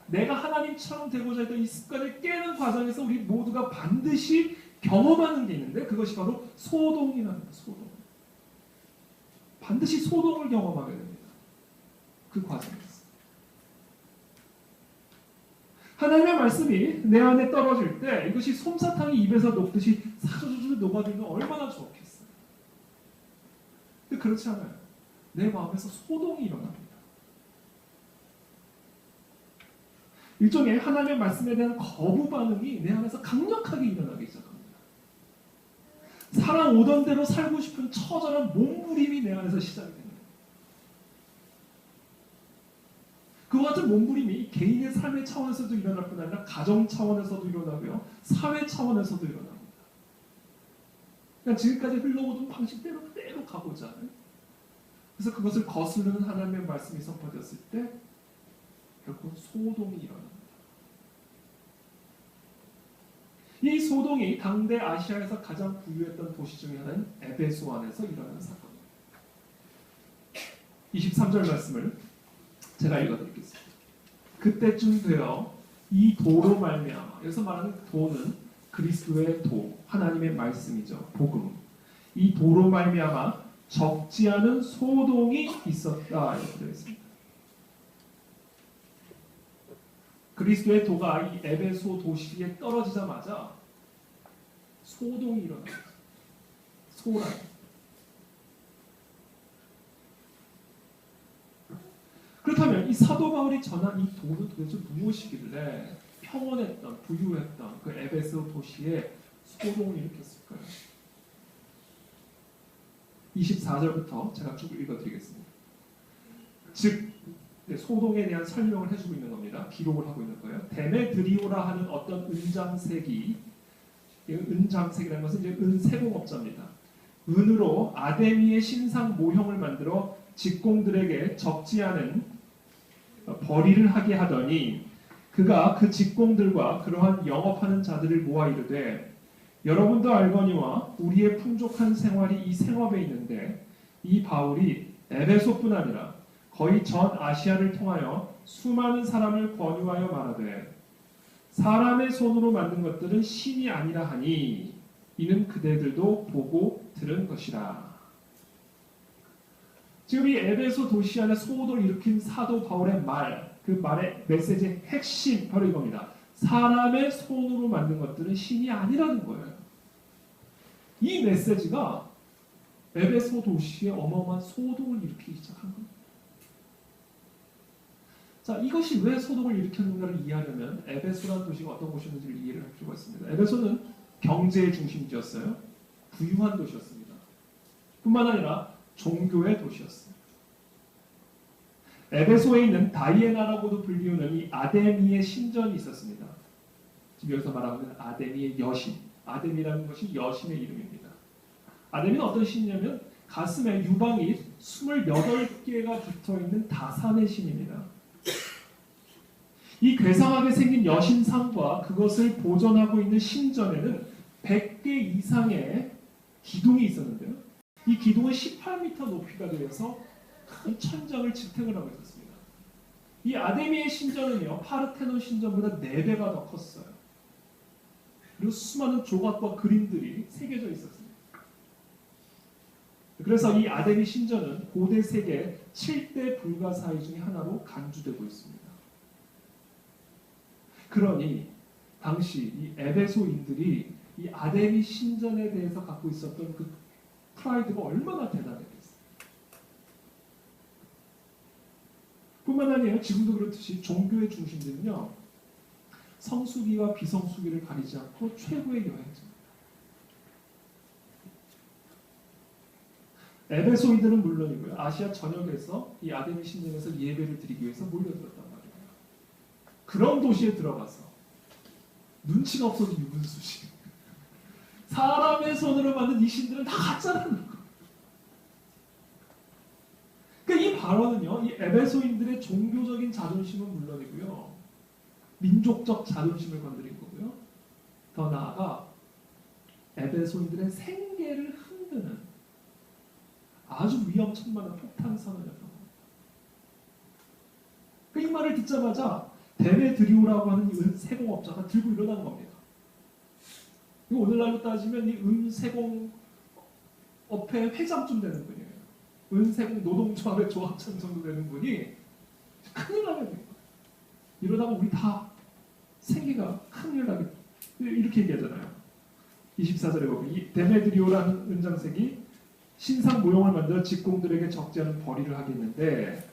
내가 하나님처럼 되고자 했던 이 습관을 깨는 과정에서 우리 모두가 반드시 경험하는 게 있는데 그것이 바로 소동이랍니다. 소동. 반드시 소동을 경험하게 됩니다. 그 과정에서. 하나님의 말씀이 내 안에 떨어질 때 이것이 솜사탕이 입에서 녹듯이 사르르 녹아들면 얼마나 좋겠어요. 근데 그렇지 않아요. 내 마음에서 소동이 일어납니다. 일종의 하나님의 말씀에 대한 거부 반응이 내 안에서 강력하게 일어나기 시작합니다. 살아오던 대로 살고 싶은 처절한 몸부림이 내 안에서 시작이 됩니다. 그와 같은 몸부림이 개인의 삶의 차원에서도 일어날 뿐 아니라 가정 차원에서도 일어나고요. 사회 차원에서도 일어납니다. 그냥 지금까지 흘러오던 방식대로 그대로 가보자 하는. 그래서 그것을 거스르는 하나님의 말씀이 선포되었을 때 결국 소동이 일어납니다. 이 소동이 당대 아시아에서 가장 부유했던 도시 중에 하나인 에베소 안에서 일어나는 사건입니다. 23절 말씀을 제가 읽어드리겠습니다. 그때쯤 되어 이 도로 말미암아, 여기서 말하는 도는 그리스도의 도, 하나님의 말씀이죠. 복음. 이 도로 말미암아 적지 않은 소동이 있었다 이렇게 되어 있습니다. 그리스도의 도가 이 에베소 도시에 떨어지자마자 소동이 일어납니다. 소란. 그렇다면 이 사도 바울이 전한 이 도는 도대체 무엇이길래 평온했던, 부유했던 그 에베소 도시에 소동을 일으켰을까요? 24절부터 제가 쭉 읽어드리겠습니다. 즉 소동에 대한 설명을 해주고 있는 겁니다. 기록을 하고 있는 거예요. 데메드리오라 하는 어떤 은장색이, 은장색이라는 것은 이제 은세공업자입니다. 은으로 아데미의 신상 모형을 만들어 직공들에게 적지 않은 벌이를 하게 하더니 그가 그 직공들과 그러한 영업하는 자들을 모아 이르되 여러분도 알거니와 우리의 풍족한 생활이 이 생업에 있는데 이 바울이 에베소뿐 아니라 거의 전 아시아를 통하여 수많은 사람을 권유하여 말하되 사람의 손으로 만든 것들은 신이 아니라 하니 이는 그대들도 보고 들은 것이라. 지금 이 에베소 도시 안에 소동을 일으킨 사도 바울의 말, 그 말의 메시지의 핵심 바로 이겁니다. 사람의 손으로 만든 것들은 신이 아니라는 거예요. 이 메시지가 에베소 도시에 어마어마한 소동을 일으키기 시작한 겁니다. 자, 이것이 왜 소동을 일으켰는가를 이해하려면 에베소라는 도시가 어떤 곳이었는지를 이해를 할 필요가 있습니다. 에베소는 경제의 중심지였어요. 부유한 도시였습니다. 뿐만 아니라 종교의 도시였어요. 에베소에 있는 다이애나라고도 불리우는 이 아데미의 신전이 있었습니다. 지금 여기서 말하고 있는 아데미의 여신. 아데미라는 것이 여신의 이름입니다. 아데미는 어떤 신이냐면 가슴에 유방이 28개가 붙어있는 다산의 신입니다. 이 괴상하게 생긴 여신상과 그것을 보존하고 있는 신전에는 100개 이상의 기둥이 있었는데요. 이 기둥은 18m 높이가 되어서 큰 천장을 지탱을 하고 있었습니다. 이 아데미의 신전은요, 파르테논 신전보다 4배가 더 컸어요. 그리고 수많은 조각과 그림들이 새겨져 있었습니다. 그래서 이 아데미 신전은 고대 세계 7대 불가사의 중에 하나로 간주되고 있습니다. 그러니 당시 이 에베소인들이 이 아데미 신전에 대해서 갖고 있었던 그 프라이드가 얼마나 대단했겠어요. 뿐만 아니라 지금도 그렇듯이 종교의 중심들은요, 성수기와 비성수기를 가리지 않고 최고의 여행자입니다. 에베소인들은 물론이고요, 아시아 전역에서 이 아데미 신전에서 예배를 드리기 위해서 몰려들었단 말이에요. 그런 도시에 들어가서 눈치가 없어도 유분수식, 사람의 손으로 만든 이 신들은 다 가짜라는 거예요. 그러니까 이 발언은요, 이 에베소인들의 종교적인 자존심은 물론이고요, 민족적 자존심을 건드린 거고요, 더 나아가 에베소인들의 생계를 흔드는 아주 위험천만한 폭탄 선언이었던 겁니다. 이 말을 듣자마자 데메드리오라고 하는 이 은세공업자가 들고 일어난 겁니다. 이거 오늘날로 따지면 이 은세공업회 회장쯤 되는 분이에요. 은세공 노동조합의 조합장 정도 되는 분이 큰일 나게 됩니다. 이러다가 우리 다 생계가 큰일 나게, 이렇게 얘기하잖아요. 24절에 보면 이 데메드리오라는 은장색이 신상 모형을 만들어 직공들에게 적지 않은 벌이를 하겠는데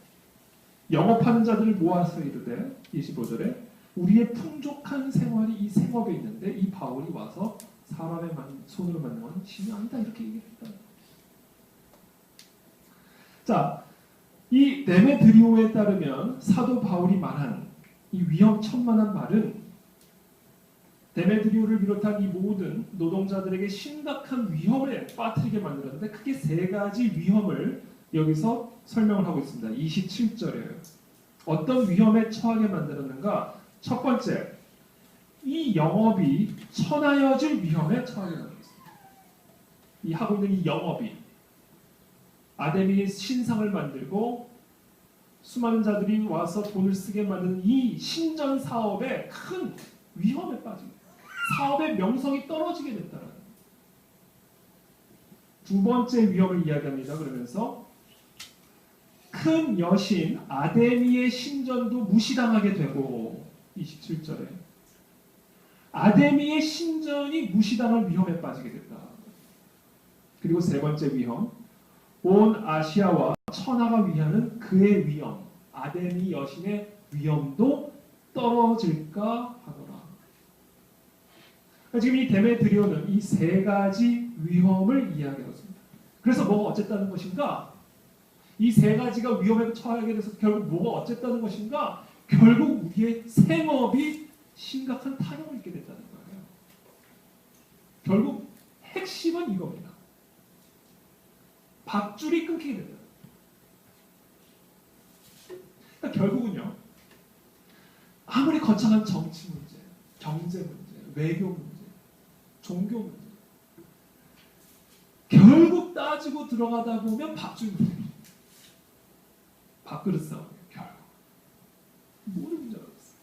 영업하는 자들을 모아서 이르되 25절에 우리의 풍족한 생활이 이 생업에 있는데 이 바울이 와서 사람의 손으로 만든 건 신이 아니다 이렇게 얘기했다. 자, 이 데메드리오에 따르면 사도 바울이 말한 이 위험천만한 말은 데메드리오를 비롯한 이 모든 노동자들에게 심각한 위험에 빠뜨리게 만들었는데 크게 3가지 위험을 여기서 설명을 하고 있습니다. 27절이에요. 어떤 위험에 처하게 만들었는가? 첫 번째, 이 영업이 천하여질 위험에 처하게 만들었습니다. 이 하고 있는 이 영업이 아데미의 신상을 만들고 수많은 자들이 와서 돈을 쓰게 만드는 이 신전 사업에 큰 위험에 빠지고 사업의 명성이 떨어지게 됐다는 두 번째 위험을 이야기합니다. 그러면서 큰 여신 아데미의 신전도 무시당하게 되고 27절에 아데미의 신전이 무시당할 위험에 빠지게 됐다. 그리고 세 번째 위험, 온 아시아와 천하가 위하는 그의 위험, 아데미 여신의 위험도 떨어질까 하더라. 지금 이 데메드리오는 이 세 가지 위험을 이야기하고 있습니다. 그래서 뭐가 어쨌다는 것인가? 이 세 가지가 위험에 처하게 돼서 결국 뭐가 어쨌다는 것인가? 결국 우리의 생업이 심각한 타격을 입게 됐다는 거예요. 결국 핵심은 이겁니다. 밧줄이 끊기게 된다. 그러니까 결국은요. 아무리 거창한 정치 문제, 경제 문제, 외교 문제, 종교 문제 결국 따지고 들어가다 보면 밧줄 문제입니다. 밥그릇 싸움 결국 모든 문제가 있어요.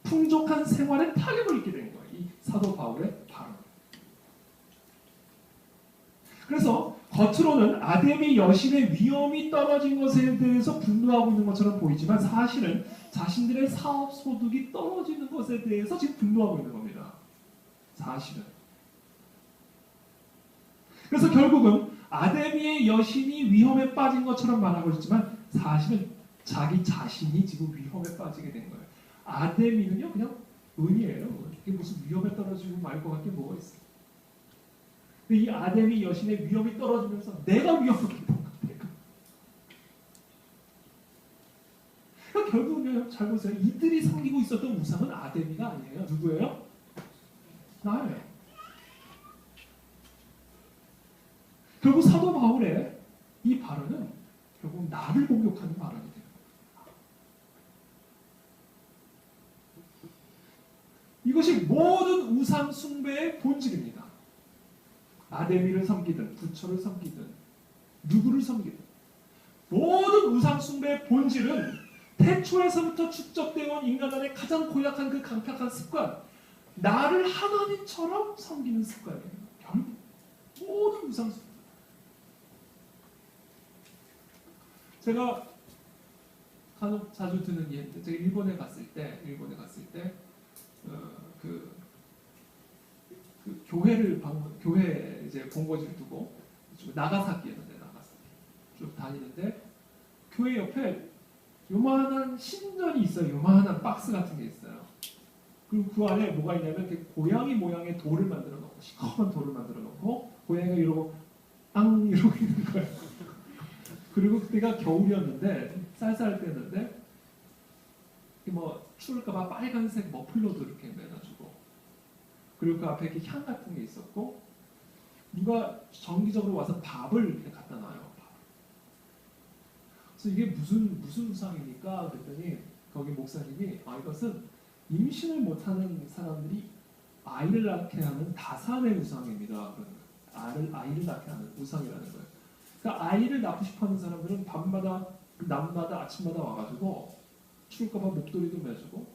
풍족한 생활에 타격을 입게 된 거예요. 이 사도 바울의 발언. 그래서 겉으로는 아데미 여신의 위험이 떨어진 것에 대해서 분노하고 있는 것처럼 보이지만 사실은 자신들의 사업 소득이 떨어지는 것에 대해서 지금 분노하고 있는 겁니다. 사실은. 그래서 결국은 아데미의 여신이 위험에 빠진 것처럼 말하고 있지만 사실은 자기 자신이 지금 위험에 빠지게 된 거예요. 아데미는요 그냥 은이에요. 이게 무슨 위험에 떨어지고 말 것 같게 뭐가 있어요. 이 아데미 여신의 위험이 떨어지면서 내가 위험하게 된 거예요. 그러니까 결국은 잘 보세요. 이들이 섬기고 있었던 우상은 아데미가 아니에요. 누구예요? 나예요. 결국 사도 바울의 이 발언은 결국 나를 공격하는 발언이 돼요. 이것이 모든 우상 숭배의 본질입니다. 아데미를 섬기든 부처를 섬기든 누구를 섬기든 모든 우상 숭배의 본질은 태초에서부터 축적되어 온 인간 안에 가장 고약한 그 강팍한 습관, 나를 하나님처럼 섬기는 습관이에요. 결국 모든 우상 숭배. 제가 간혹 자주 듣는 예인데, 제가 일본에 갔을 때 교회를 교회 이제 본거지를 두고 나가사키였는데 쭉 다니는데 교회 옆에 요만한 신전이 있어요. 요만한 박스 같은 게 있어요. 그리고 그 안에 뭐가 있냐면 이렇게 고양이 모양의 돌을 만들어 놓고 시커먼 돌을 만들어 놓고 고양이가 이러고 앙 이러고 있는 거예요. 그리고 그때가 겨울이었는데 쌀쌀할 때였는데 뭐 추울까봐 빨간색 머플러도 이렇게 매가지고 그리고 그 앞에 이렇게 향 같은 게 있었고 누가 정기적으로 와서 밥을 이렇게 갖다 놔요. 그래서 이게 무슨 우상입니까? 그랬더니 거기 목사님이 이것은 임신을 못하는 사람들이 아이를 낳게 하는 다산의 우상입니다. 아이를 낳게 하는 우상이라는 거예요. 그러니까 아이를 낳고 싶어하는 사람들은 밤마다 낮마다 아침마다 와가지고 추울까봐 목도리도 매주고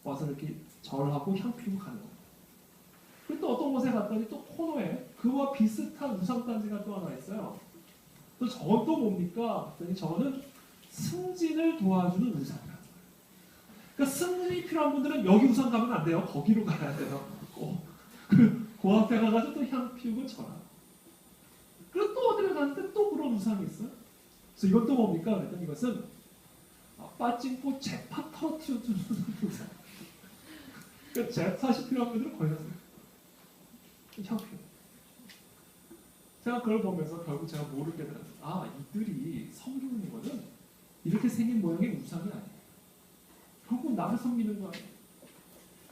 와서 이렇게 절하고 향 피우고 가는 거예요. 그리고 또 어떤 곳에 갔더니 또 코너에 그와 비슷한 우상단지가 또 하나 있어요. 또 저건 또 뭡니까? 그랬더니 저거는 승진을 도와주는 우상이라는 거예요. 그러니까 승진이 필요한 분들은 여기 우상 가면 안 돼요. 거기로 가야 돼요. 그 앞에 가가지고 또 향 피우고 절하고. 그리고 또 어디를 갔는데 또 그런 우상이 있어요. 그래서 이것도 뭡니까? 그랬더니 이것은 빠찡고 재팟 터트려주는 우상. 그러니까 재팟이 필요한 분들은 거기 가서 향 피우. 제가 그걸 보면서 결국 제가 모르게 되었어요. 이들이 섬기는 거는 이렇게 생긴 모양의 우상이 아니에요. 결국 나를 섬기는 거 아니에요.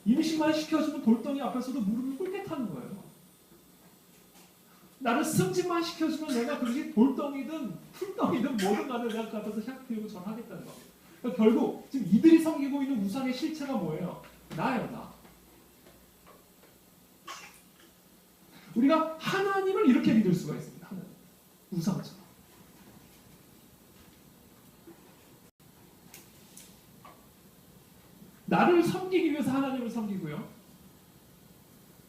임신만 시켜주면 돌덩이 앞에서도 무릎을 꿇게 타는 거예요. 나를 승진만 시켜주면 내가 그것이 돌덩이든 풀덩이든 뭐든 간에 내가 그 앞에서 향 피우고 전하겠다는 거예요. 그러니까 결국 지금 이들이 섬기고 있는 우상의 실체가 뭐예요? 나예요, 나. 우리가 하나님을 이렇게 믿을 수가 있습니다. 하나님. 나를 섬기기 위해서 하나님을 섬기고요.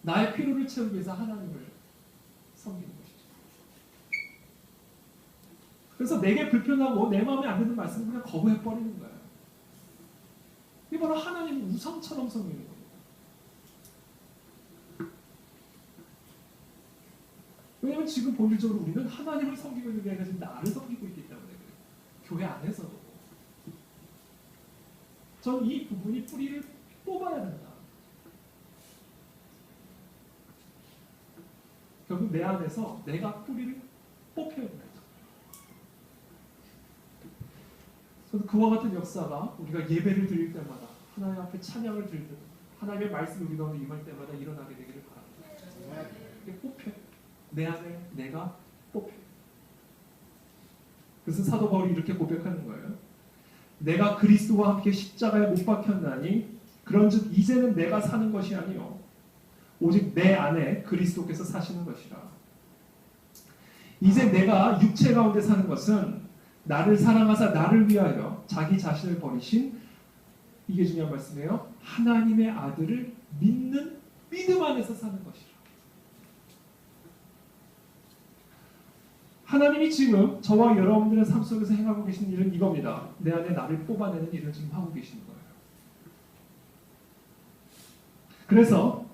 나의 필요를 채우기 위해서 하나님을 섬기는 것이죠. 그래서 내게 불편하고 내 마음에 안 드는 말씀을 그냥 거부해버리는 거예요. 이게 바로 하나님을 우상처럼 섬기는 겁니다. 왜냐하면 지금 본질적으로 우리는 하나님을 섬기고 있는 게 아니라 지금 나를 섬기고 있기 때문에 그래요. 교회 안에서도. 전 이 부분이 뿌리를 뽑아야 된다. 결국 내 안에서 내가 뿌리를 뽑혀야 된다. 저는 그와 같은 역사가 우리가 예배를 드릴 때마다 하나님 앞에 찬양을 드릴 때마다 하나님의 말씀이 우리 가운데 임할 때마다 일어나게 되기를 바랍니다. 이게 뽑혀요. 내 안에 내가 뽑혀요. 그래서 사도 바울이 이렇게 고백하는 거예요. 내가 그리스도와 함께 십자가에 못 박혔나니 그런즉 이제는 내가 사는 것이 아니요 오직 내 안에 그리스도께서 사시는 것이라. 이제 내가 육체 가운데 사는 것은 나를 사랑하사 나를 위하여 자기 자신을 버리신, 이게 중요한 말씀이에요, 하나님의 아들을 믿는 믿음 안에서 사는 것이라. 하나님이 지금 저와 여러분들의 삶 속에서 행하고 계시는 일은 이겁니다. 내 안에 나를 뽑아내는 일을 지금 하고 계시는 거예요. 그래서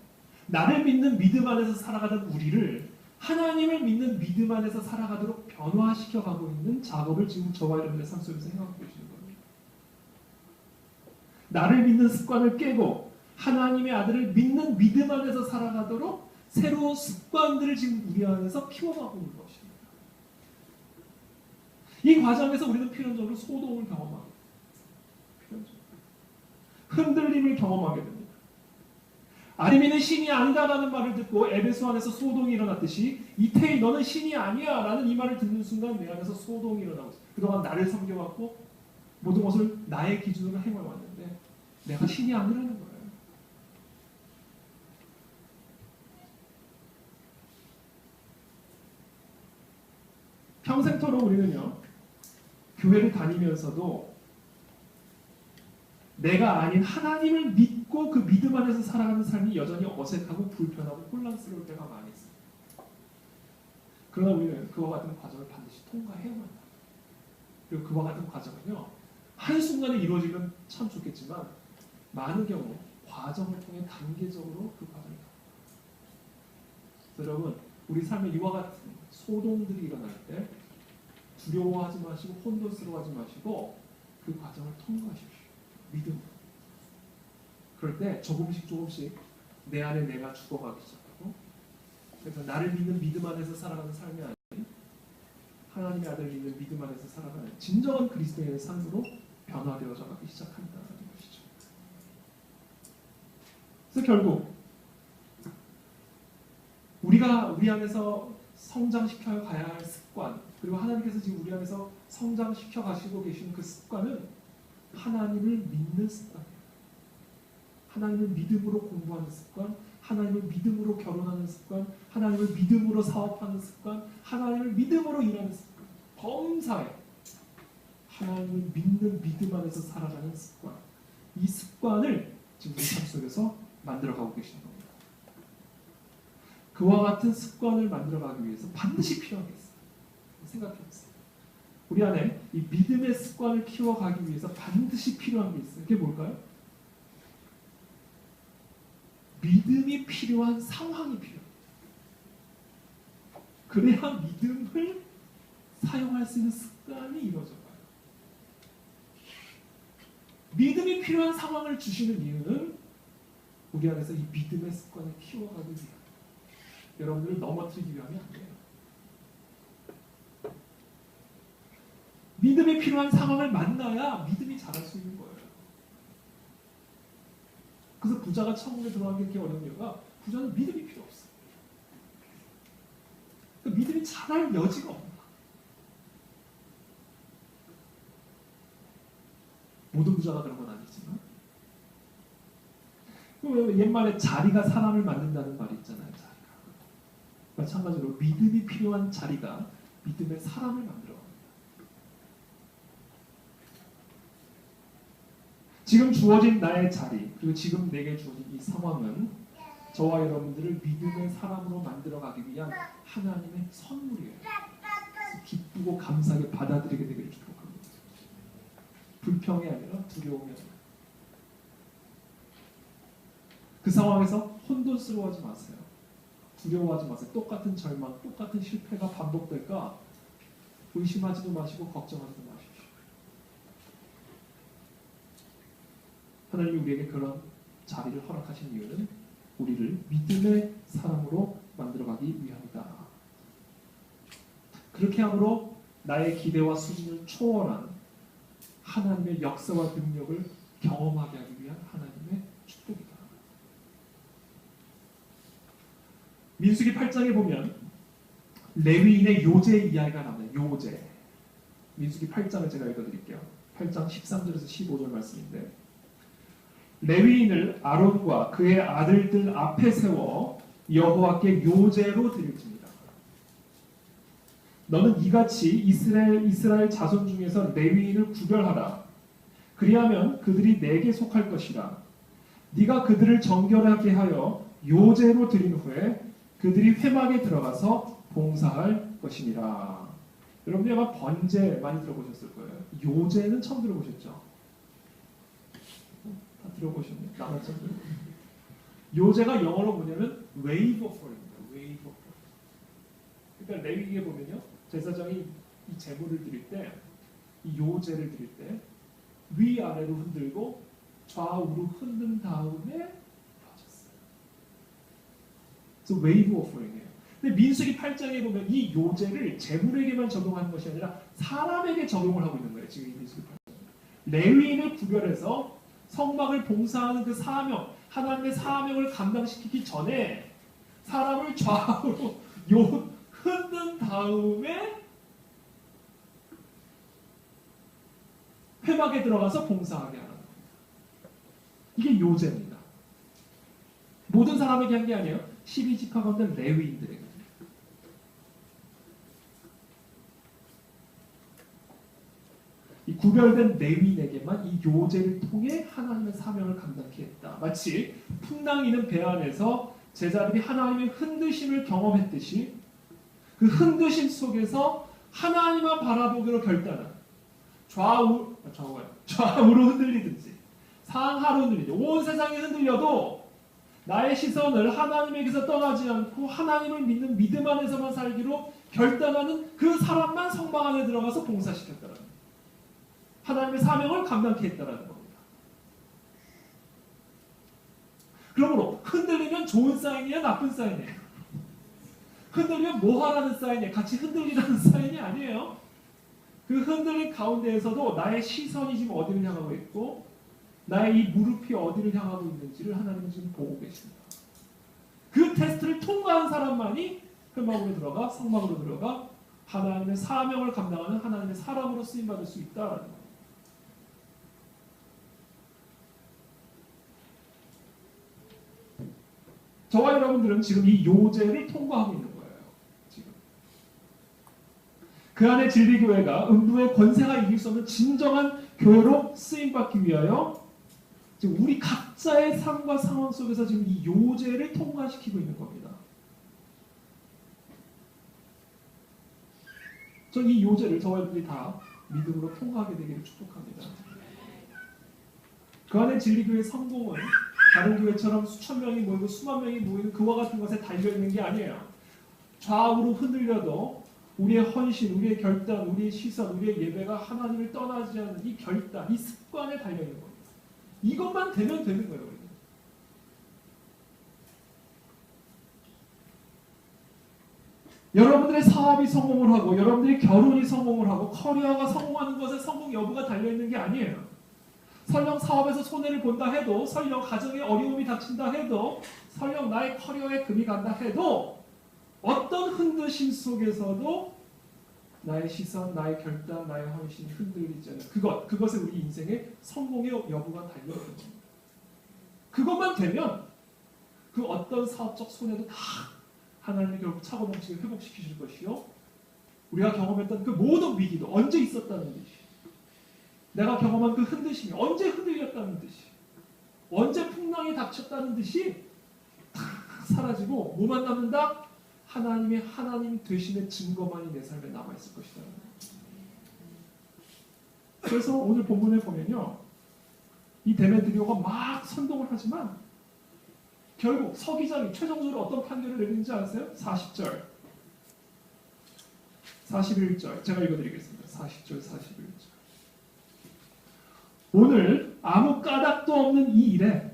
나를 믿는 믿음 안에서 살아가던 우리를 하나님을 믿는 믿음 안에서 살아가도록 변화시켜 가고 있는 작업을 지금 저와 여러분의 삶 속에서 행하고 계시는 겁니다. 나를 믿는 습관을 깨고 하나님의 아들을 믿는 믿음 안에서 살아가도록 새로운 습관들을 지금 우리 안에서 키워가고 있는 것입니다. 이 과정에서 우리는 필연적으로 소동을 경험하고 흔들림을 경험하게 됩니다. 아리미는 신이 아니다라는 말을 듣고 에베소 안에서 소동이 일어났듯이 이태희 너는 신이 아니야 라는 이 말을 듣는 순간 내 안에서 소동이 일어나고 있어요. 그동안 나를 섬겨왔고 모든 것을 나의 기준으로 행해왔는데 내가 신이 아니라는 거예요. 평생토록 우리는요, 교회를 다니면서도 내가 아닌 하나님을 믿고 그 믿음 안에서 살아가는 삶이 여전히 어색하고 불편하고 혼란스러울 때가 많이 있어요. 그러나 우리는 그와 같은 과정을 반드시 통과해야만 합니다. 그리고 그와 같은 과정은요, 한순간에 이루어지면 참 좋겠지만 많은 경우 과정을 통해 단계적으로 그 과정이 갑니다. 여러분, 우리 삶에 이와 같은 소동들이 일어날 때 두려워하지 마시고 혼돈스러워하지 마시고 그 과정을 통과하십시오. 믿음. 그럴 때 조금씩 내 안에 내가 죽어가기 시작하고, 그래서 나를 믿는 믿음 안에서 살아가는 삶이 아닌 하나님의 아들을 믿는 믿음 안에서 살아가는 진정한 그리스도인의 삶으로 변화되어져 가기 시작한다는 것이죠. 그래서 결국 우리가 우리 안에서 성장시켜 가야 할 습관, 그리고 하나님께서 지금 우리 안에서 성장시켜 가시고 계신 그 습관은 하나님을 믿는 습관이에요. 하나님을 믿음으로 공부하는 습관, 하나님을 믿음으로 결혼하는 습관, 하나님을 믿음으로 사업하는 습관, 하나님을 믿음으로 일하는 습관, 범사에 하나님을 믿는 믿음 안에서 살아가는 습관, 이 습관을 지금 우리 삶 속에서 만들어가고 계시는 겁니다. 그와 같은 습관을 만들어가기 위해서 반드시 필요한 게 있어요. 생각해보세요. 우리 안에 이 믿음의 습관을 키워가기 위해서 반드시 필요한 게 있어요. 그게 뭘까요? 믿음이 필요한 상황이 필요해요. 그래야 믿음을 사용할 수 있는 습관이 이루어져요. 믿음이 필요한 상황을 주시는 이유는 우리 안에서 이 믿음의 습관을 키워가기 위함. 여러분들을 넘어뜨리기 위함이 아니에요. 믿음이 필요한 상황을 만나야 믿음이 자랄 수 있는 거예요. 그래서 부자가 천국에 들어가기 이렇게 어려운 이유가 부자는 믿음이 필요 없어요. 그러니까 믿음이 자랄 여지가 없는 거예요. 모든 부자가 그런 건 아니지만, 옛말에 자리가 사람을 만든다는 말이 있잖아요. 자리가. 마찬가지로 믿음이 필요한 자리가 믿음의 사람을 만들어. 지금 주어진 나의 자리, 그리고 지금 내게 주어진 이 상황은 저와 여러분들을 믿음의 사람으로 만들어가기 위한 하나님의 선물이에요. 그래서 기쁘고 감사하게 받아들이게 되기를 축복합니다. 불평이 아니라 두려움이 아니라. 그 상황에서 혼돈스러워하지 마세요. 두려워하지 마세요. 똑같은 절망, 똑같은 실패가 반복될까 의심하지도 마시고 걱정하지도 마십시오. 하나님이 우리에게 그런 자리를 허락하신 이유는 우리를 믿음의 사람으로 만들어가기 위함이다. 그렇게 함으로 나의 기대와 수준을 초월한 하나님의 역사와 능력을 경험하게 하기 위한 하나님의 축복이다. 민수기 8장에 보면 레위인의 요제 이야기가 나옵니다. 요제. 민수기 8장을 제가 읽어드릴게요. 8장 13절에서 15절 말씀인데 레위인을 아론과 그의 아들들 앞에 세워 여호와께 요제로 드릴지니라. 너는 이같이 이스라엘 자손 중에서 레위인을 구별하라. 그리하면 그들이 내게 속할 것이라. 네가 그들을 정결하게 하여 요제로 드린 후에 그들이 회막에 들어가서 봉사할 것이니라. 여러분들이 아마 번제 많이 들어보셨을 거예요. 요제는 처음 들어보셨죠? 다 들어보셨네요. 나머지 요제가 영어로 뭐냐면 wave offering입니다. wave offering. 그러니까 레위기에 보면요, 제사장이 이 제물을 드릴 때, 이 요제를 드릴 때 위아래로 흔들고 좌우로 흔든 다음에 펴졌어요. 그래서 wave offering이에요. 근데 민수기 8장에 보면 이 요제를 제물에게만 적용하는 것이 아니라 사람에게 적용을 하고 있는 거예요. 지금 이 민수기 8장. 레위인을 구별해서 성막을 봉사하는 그 사명, 하나님의 사명을 감당시키기 전에 사람을 좌우로 흔든 다음에 회막에 들어가서 봉사하게 하는 겁니다. 이게 요제입니다. 모든 사람에게 한 게 아니에요. 12지파 가운데 레위인들에게. 이 구별된 레위인에게만 이 요제를 통해 하나님의 사명을 감당케 했다. 마치 풍랑이는 배 안에서 제자들이 하나님의 흔드심을 경험했듯이 그 흔드심 속에서 하나님만 바라보기로 결단한 좌우로 흔들리든지 상하로 흔들리든지 온 세상이 흔들려도 나의 시선을 하나님에게서 떠나지 않고 하나님을 믿는 믿음 안에서만 살기로 결단하는 그 사람만 성막 안에 들어가서 봉사시켰다는 거예요. 하나님의 사명을 감당케 했다는 겁니다. 그러므로 흔들리면 좋은 사인이야 나쁜 사인이에요? 흔들리면 뭐 하라는 사인이에요? 같이 흔들리라는 사인이 아니에요. 그 흔들림 가운데에서도 나의 시선이 지금 어디를 향하고 있고 나의 이 무릎이 어디를 향하고 있는지를 하나님은 지금 보고 계십니다. 그 테스트를 통과한 사람만이 회막으로 들어가 성막으로 들어가 하나님의 사명을 감당하는 하나님의 사람으로 쓰임받을 수 있다라는 겁니다. 저와 여러분들은 지금 이 요제를 통과하고 있는 거예요. 지금 그 안에 진리교회가 음부의 권세가 이길 수 없는 진정한 교회로 쓰임받기 위하여 지금 우리 각자의 삶과 상황 속에서 지금 이 요제를 통과시키고 있는 겁니다. 저 이 요제를 저와 여러분들이 다 믿음으로 통과하게 되기를 축복합니다. 그 안에 진리교회의 성공은 다른 교회처럼 수천 명이 모이고 수만 명이 모이는 그와 같은 것에 달려있는 게 아니에요. 좌우로 흔들려도 우리의 헌신, 우리의 결단, 우리의 시선, 우리의 예배가 하나님을 떠나지 않는 이 결단, 이 습관에 달려있는 겁니다. 이것만 되면 되는 거예요. 우리는. 여러분들의 사업이 성공을 하고 여러분들의 결혼이 성공을 하고 커리어가 성공하는 것에 성공 여부가 달려있는 게 아니에요. 설령 사업에서 손해를 본다 해도, 설령 가정에 어려움이 닥친다 해도, 설령 나의 커리어에 금이 간다 해도 어떤 흔드심 속에서도 나의 시선, 나의 결단, 나의 헌신이 흔들리지 않는 그것에 우리 인생의 성공의 여부가 달려있는 겁니다. 그것만 되면 그 어떤 사업적 손해도 다 하나님이 결국 차고 넘치게 회복시키실 것이요, 우리가 경험했던 그 모든 위기도 언제 있었다는 것이 내가 경험한 그 흔드심이 언제 흔들렸다는 듯이, 언제 풍랑이 닥쳤다는 듯이 다 사라지고 뭐만 남는다? 하나님의 하나님 되심의 증거만이 내 삶에 남아있을 것이다. 그래서 오늘 본문에 보면요, 이 데메드리오가 막 선동을 하지만 결국 서기장이 최종적으로 어떤 판결을 내리는지 아세요? 40절 41절 제가 읽어드리겠습니다. 40절 41절. 오늘 아무 까닭도 없는 이 일에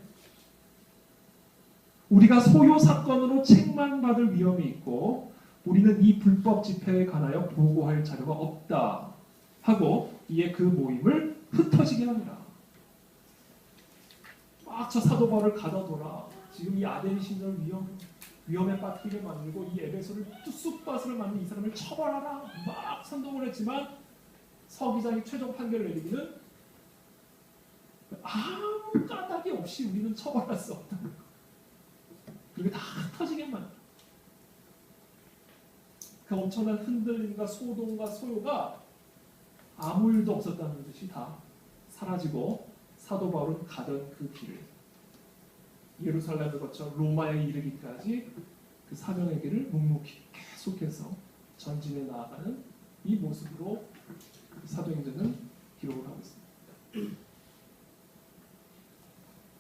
우리가 소요 사건으로 책망받을 위험이 있고 우리는 이 불법 집회에 관하여 보고할 자료가 없다 하고 이에 그 모임을 흩어지게 합니다. 막 저 사도 바울을 가다돌아 지금 이 아데미 신전을 위험에 빠뜨리게 만들고 이 에베소를 쑥밭으로 만든 이 사람을 처벌하라 막 선동을 했지만 서기장이 최종 판결을 내리기는 아무 까닭이 없이 우리는 처벌할 수 없다. 그게 다 흩어지게 만들어. 그 엄청난 흔들림과 소동과 소요가 아무 일도 없었다는 듯이 다 사라지고 사도 바울은 가던 그 길을 예루살렘을 거쳐 로마에 이르기까지 그 사명의 길을 묵묵히 계속해서 전진해 나아가는 이 모습으로 사도행전은 기록을 하고 있습니다.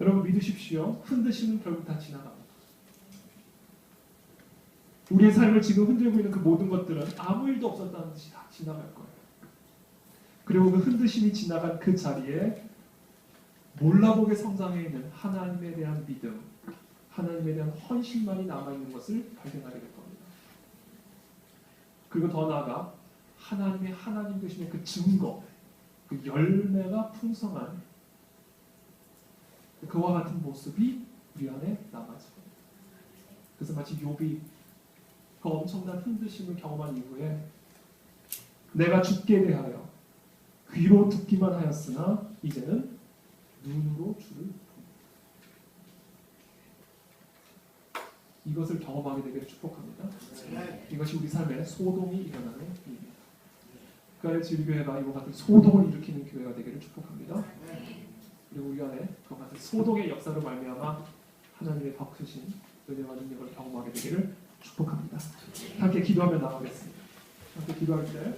여러분 믿으십시오. 흔드시면 결국 다 지나갑니다. 우리의 삶을 지금 흔들고 있는 그 모든 것들은 아무 일도 없었다는 듯이 다 지나갈 거예요. 그리고 그 흔드심이 지나간 그 자리에 몰라보게 성장해 있는 하나님에 대한 믿음, 하나님에 대한 헌신만이 남아있는 것을 발견하게 될 겁니다. 그리고 더 나아가 하나님의 하나님 되심의 그 증거, 그 열매가 풍성한 그와 같은 모습이 우리 안에 남아있을 겁니다. 그래서 마치 욥이 그 엄청난 흔드심을 경험한 이후에 내가 죽게 대하여 귀로 듣기만 하였으나 이제는 눈으로 주를 봅니다. 이것을 경험하게 되기를 축복합니다. 이것이 우리 삶에 소동이 일어나는 일입니다. 그날의 진리교회가 이와 같은 소동을 일으키는 교회가 되기를 축복합니다. 그리고 우리 안에 그 같은 소동의 역사로 말미암아 하나님의 더 크신 은혜와 능력을 경험하게 되기를 축복합니다. 함께 기도하며 나가겠습니다. 함께 기도할 때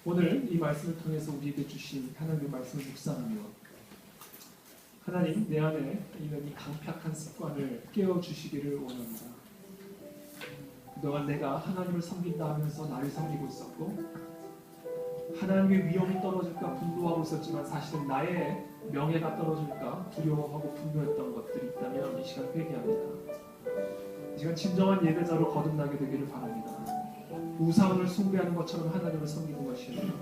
오늘 이 말씀을 통해서 우리에게 주신 하나님의 말씀을 묵상하며 하나님 내 안에 있는 이 강팍한 습관을 깨워주시기를 원합니다. 그동안 내가 하나님을 섬긴다 하면서 나를 섬기고 있었고 하나님의 위엄이 떨어질까 분노하고 있었지만 사실은 나의 명예가 떨어질까 두려워하고 분노했던 것들이 있다면 이 시간 회개합니다. 이 시간 진정한 예배자로 거듭나게 되기를 바랍니다. 우상을 숭배하는 것처럼 하나님을 섬기는 것이 아니라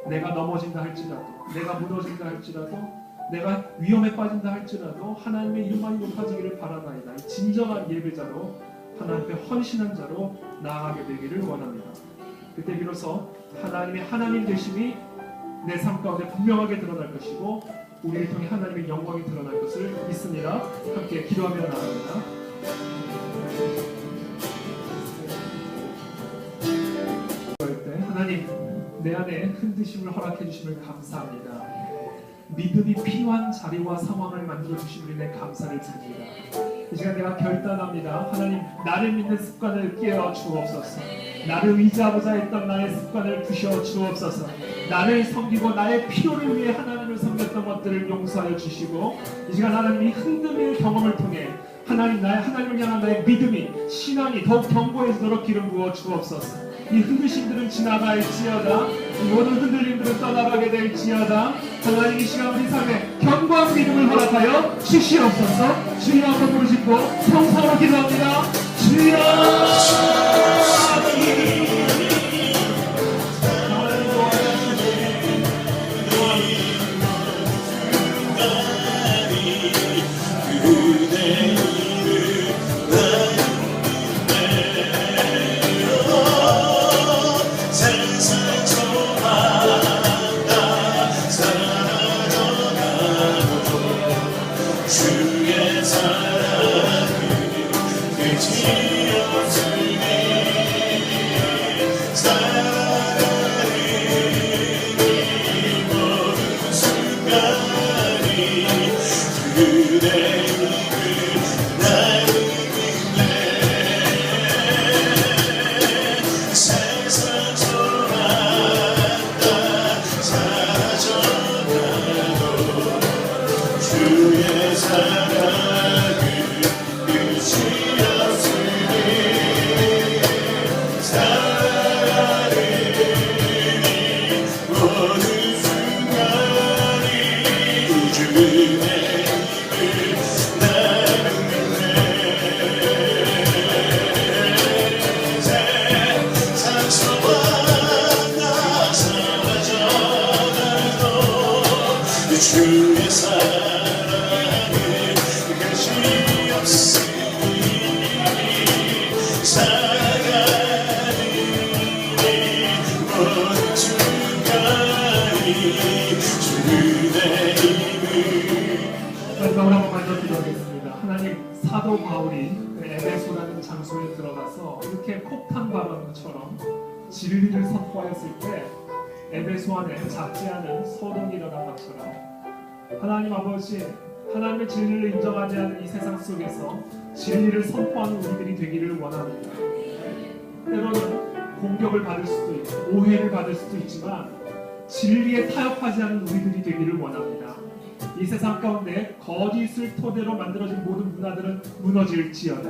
내가 넘어진다 할지라도 내가 무너진다 할지라도 내가 위험에 빠진다 할지라도 하나님의 이름만이 높아지기를 바라나이다. 이 진정한 예배자로 하나님 앞에 헌신한 자로 나아가게 되기를 원합니다. 그때 비로소 하나님의 하나님 되심이 내 삶 가운데 분명하게 드러날 것이고 우리를 통해 하나님의 영광이 드러날 것을 믿습니다. 함께 기도하며 나아갑니다. 하나님 내 안에 흔드심을 허락해 주심을 감사합니다. 믿음이 필요한 자리와 상황을 만들어 주심을 인해 감사를 드립니다. 이 시간 내가 결단합니다. 하나님 나를 믿는 습관을 깨워 주옵소서. 나를 의지하고자 했던 나의 습관을 부셔 주옵소서. 나를 섬기고 나의 필요를 위해 하나님을 섬겼던 것들을 용서하여 주시고 이 시간 하나님이 흔들리는 경험을 통해 하나님을 향한 나의 믿음이 신앙이 더욱 견고해지도록 기름 부어 주옵소서. 이 흔드심들은 지나갈지어다. 이 모든 흔들림들은 떠나가게 될지어다. 하나님 이 시간 우리 삶에 견고한 믿음을 허락하여 주시옵소서. 주여 한번 부르시고 성사로 기도합니다. 주여 주의 사랑을 그 지어 주니 순간이 그대 힘을 나는 세상 떠났다 사라져가도 주의 사랑은 끝이 없으니 살아가리니 모든 순간이 주의 힘을 나는 주의 사랑은 끝이 없으니 살아가리니 모든 순간이 주의 힘을. 마지막으로 한번 먼저 기도하겠습니다. 하나님, 사도 바울이 에베소라는 장소에 들어가서 이렇게 폭탄 발언처럼 진리를 선포하였을 때 에베소 안에 작지 않은 소동이 일어난 것처럼 하나님 아버지, 하나님의 진리를 인정하지 않는 이 세상 속에서 진리를 선포하는 우리들이 되기를 원합니다. 때로는 공격을 받을 수도 있고 오해를 받을 수도 있지만 진리에 타협하지 않는 우리들이 되기를 원합니다. 이 세상 가운데 거짓을 토대로 만들어진 모든 문화들은 무너질지어다.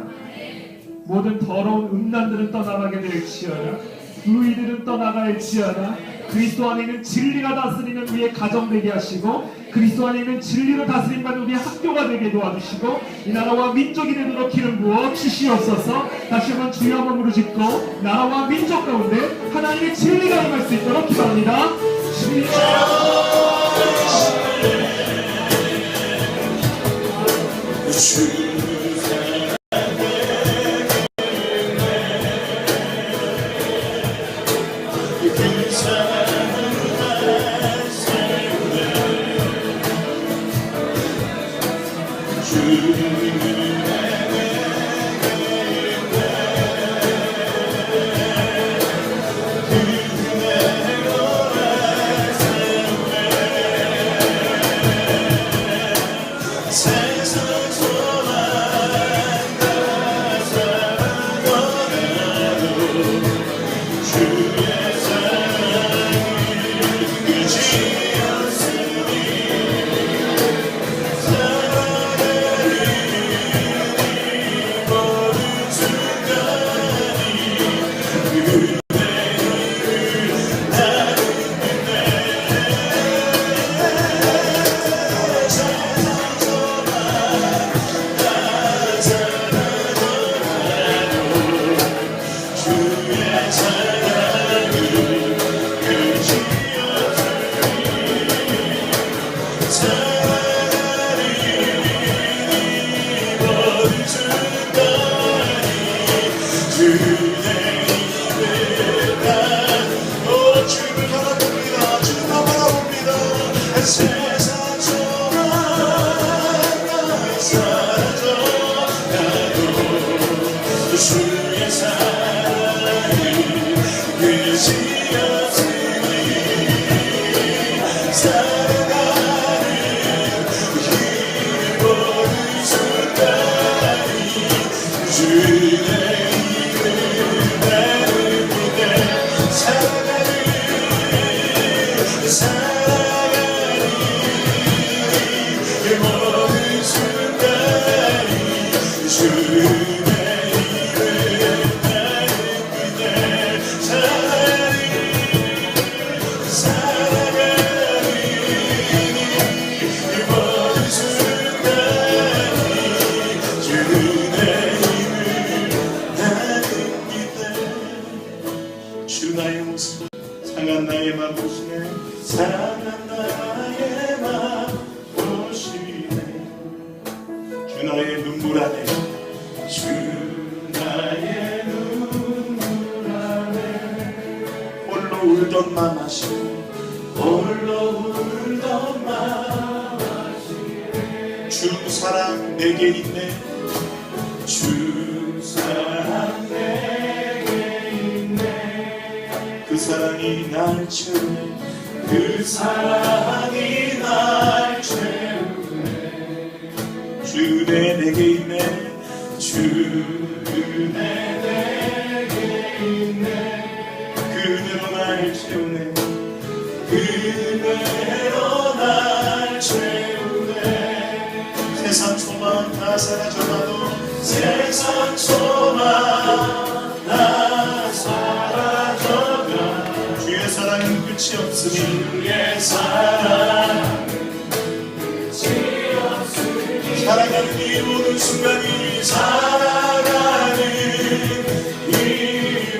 모든 더러운 음란들은 떠나가게 될지어다. 의들은 떠나갈지어다. 그리스도 안에 있는 진리가 다스리는 우리의 가정 되게 하시고, 그리스도 안에 있는 진리로 다스림받는 우리의 학교가 되게 도와주시고, 이 나라와 민족이 되도록 기름 부어 주시옵소서. 다시 한번 주여 한번 부르짖고 나라와 민족 가운데 하나님의 진리가 임할 수 있도록 기도합니다. 주의 사랑이 끝이 없으니 살아가는 이 모든 순간이 주의 힘을 나는 믿네. 살아가는 이 모든 순간이 주의 상한 나의 맘 보시네. 상한 나의 맘 보시네. 주 나의 눈물 안에 주 나의 눈물 안에 홀로 울던 맘 하시네. 홀로 울던 맘 하시네. 주 사랑 내게 있네. 주 사랑 내게 있네. 그 사랑이 날 채우네. 그 사랑이 날 주의 사랑 살아가는 이 모든 순간이 살아가는 이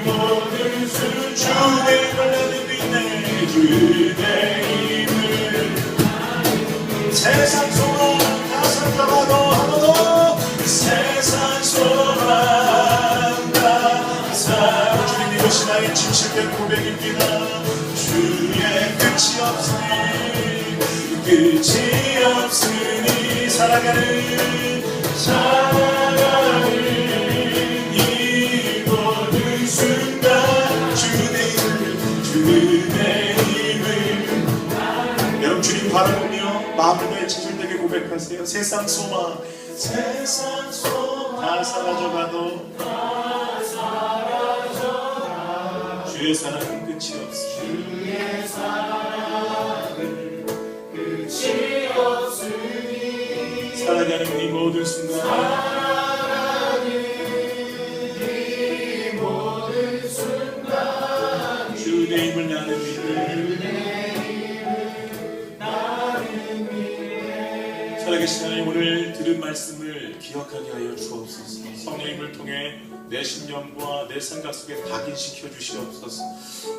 모든 순간 주의 힘을 나는 믿네 주의 힘을 세상 소망 다 살펴봐도 하나도 세상 소망 다 살아 주님 이것이 나의 진실된 고백입니다 주의 끝이 없으니 살아가는 이 모든 순간 주의 힘을 여러분 주님 바라보며 마음을 다해 진실되게 고백하세요 세상 소망 다 사라져가도 주의 사랑은 끝이 없으니 주의 사랑은 끝이 없으니 살아가는 이 모든 순간 주의 힘을 나는 믿음 살아계신 하나님 오늘 들은 말씀을 기억하게 하여 주옵소서 성령님을 통해 내 신념과 내 생각 속에 각인시켜 주시옵소서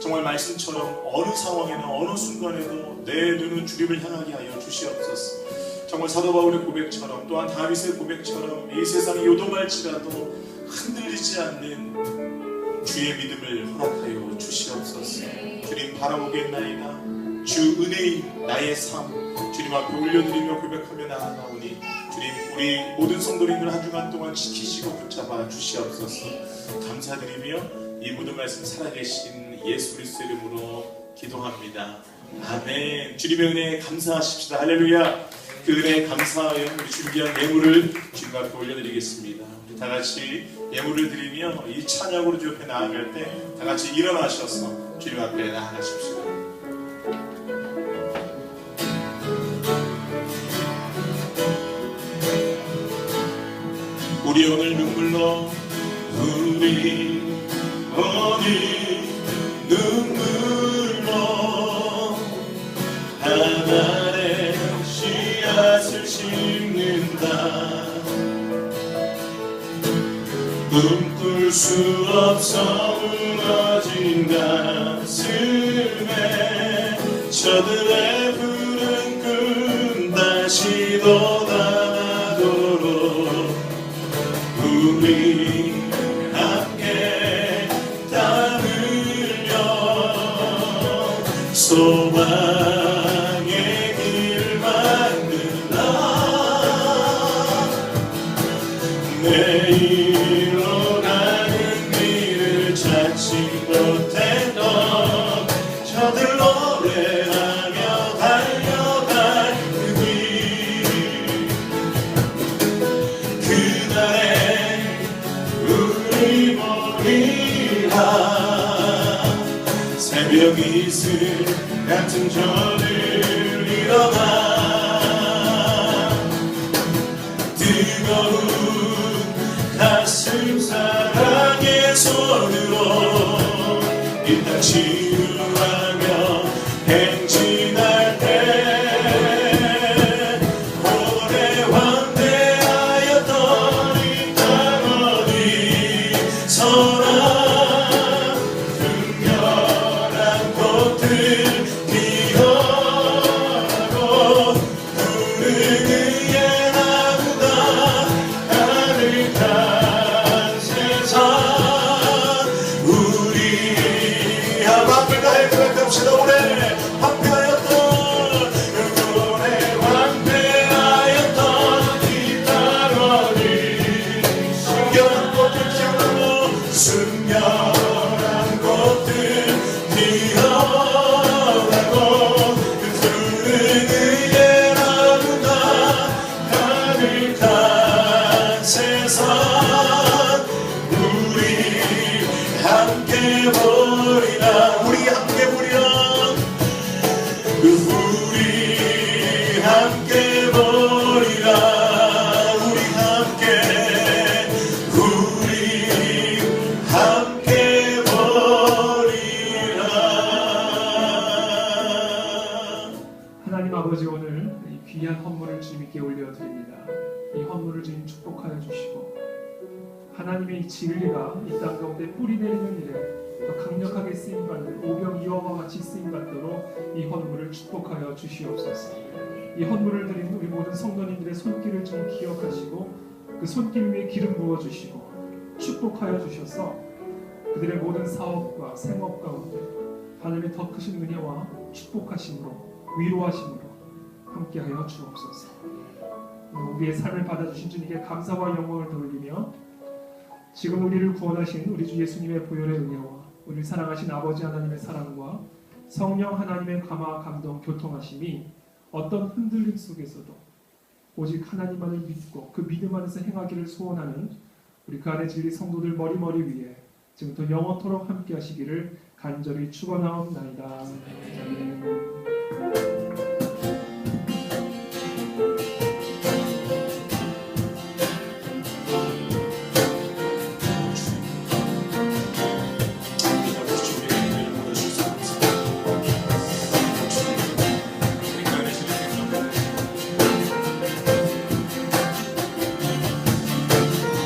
정말 말씀처럼 어느 상황에나 어느 순간에도 내 눈은 주님을 향하게 하여 주시옵소서 정말 사도 바울의 고백처럼 또한 다윗의 고백처럼 이 세상이 요동할지라도 흔들리지 않는 주의 믿음을 허락하여 주시옵소서 주님 바라보겠나이다 주 은혜인 나의 삶 주님 앞에 올려드리며 고백하며 나아가오니 주님 우리 모든 성도님들 한 주간 동안 지키시고 붙잡아 주시옵소서 감사드리며 이 모든 말씀 살아계신 예수 그리스도 이름으로 기도합니다 아멘 주님의 은혜에 감사하십시다 할렐루야 그 은혜에 감사하여 우리 준비한 예물을 주님 앞에 올려드리겠습니다 우리 다같이 예물을 드리며 이 찬양으로 주 옆에 나아갈 때 다같이 일어나셔서 주님 앞에 나아가십시오 우리 오늘 눈물로 우리 오늘 눈물로 하나의 씨앗을 심는다 꿈꿀 수 없어 무너진 가슴에 저들의 푸른 꿈 다시 돋아나도록 우리 함께 땀 흘려 소망의 길 만들라 내일로 가는 길을 찾지 못했던 저들 노래하며 달려갈 그 길 그날에 우리 보리라 새벽 이슬 같은 저들 일어나 뜨거운 가슴 사랑의 손으로 이 땅 치유하며 행진할 때 오래 환대하였던 이 땅 어디서나 극렬한 꽃들 피어나고 푸른 의의 나무가 가득한 세상 우리 마음을 다해 고백합시다 오래 함께하였던 오래 함께하였던 이 땅 어디 숨겨난 꽃들 피어나고 숨겨난 꽃들 피어나고 푸른 의의 나무가 가득한 세상 우리 함께 보리라 우리 함께 보리라 우리 함께 보리라 우리 함께 보리라 하나님 아버지, 오늘 이 귀한 헌물을 주님께 올려드립니다. 이 헌물을 주님 축복하여 주시고 하나님의 이 진리가 이 땅 가운데 뿌리 내리는 일에 더 강력하게 쓰임받는 오병이어와 같이 쓰임받도록 이 헌물을 축복하여 주시옵소서. 이 헌물을 드린 우리 모든 성도님들의 손길을 좀 기억하시고 그 손길 위에 기름 부어주시고 축복하여 주셔서 그들의 모든 사업과 생업 가운데 하나님의 더 크신 은혜와 축복하심으로 위로하심으로 함께하여 주옵소서. 우리의 삶을 받아주신 주님께 감사와 영광을 돌리며 지금 우리를 구원하신 우리 주 예수님의 보혈의 은혜와 우리를 사랑하신 아버지 하나님의 사랑과 성령 하나님의 감화 감동 교통하심이 어떤 흔들림 속에서도 오직 하나님만을 믿고 그 믿음 안에서 행하기를 소원하는 우리 그 안에 진리 성도들 머리 위에 지금부터 영원토록 함께 하시기를 간절히 축원하옵나이다. 아멘.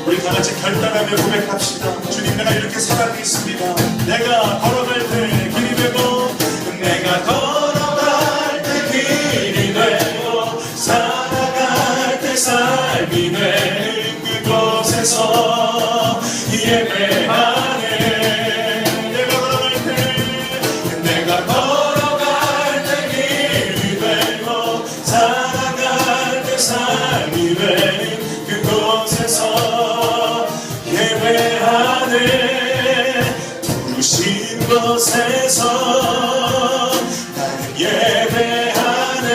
우리 다 같이 결단하며 고백합시다. 주님, 내가 이렇게 살아가겠습니다. 내가 걸어갈 때 길이 되고, 내가 걸어갈 때 길이 되고, 살아갈 때 삶이 되는 그곳에서 예배하네. 내가 걸어갈 때 길이 되고, 살아갈 때 삶이 되는 그곳에서 예배하네. 부르신 곳에서 나는 예배하네.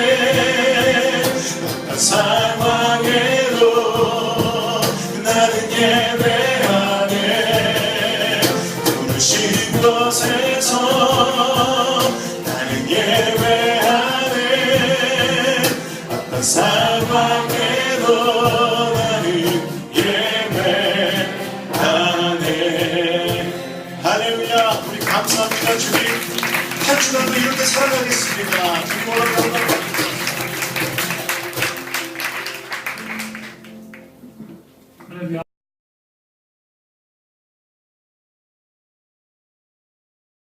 어떤 상황에도 나는 예배하네. 부르신 곳에서 나는 예배하네. 어떤 상황에도 할렐루야. 우리 감사합니다. 주님, 한 주간도 이렇게 살아가겠습니다. 기뻐하는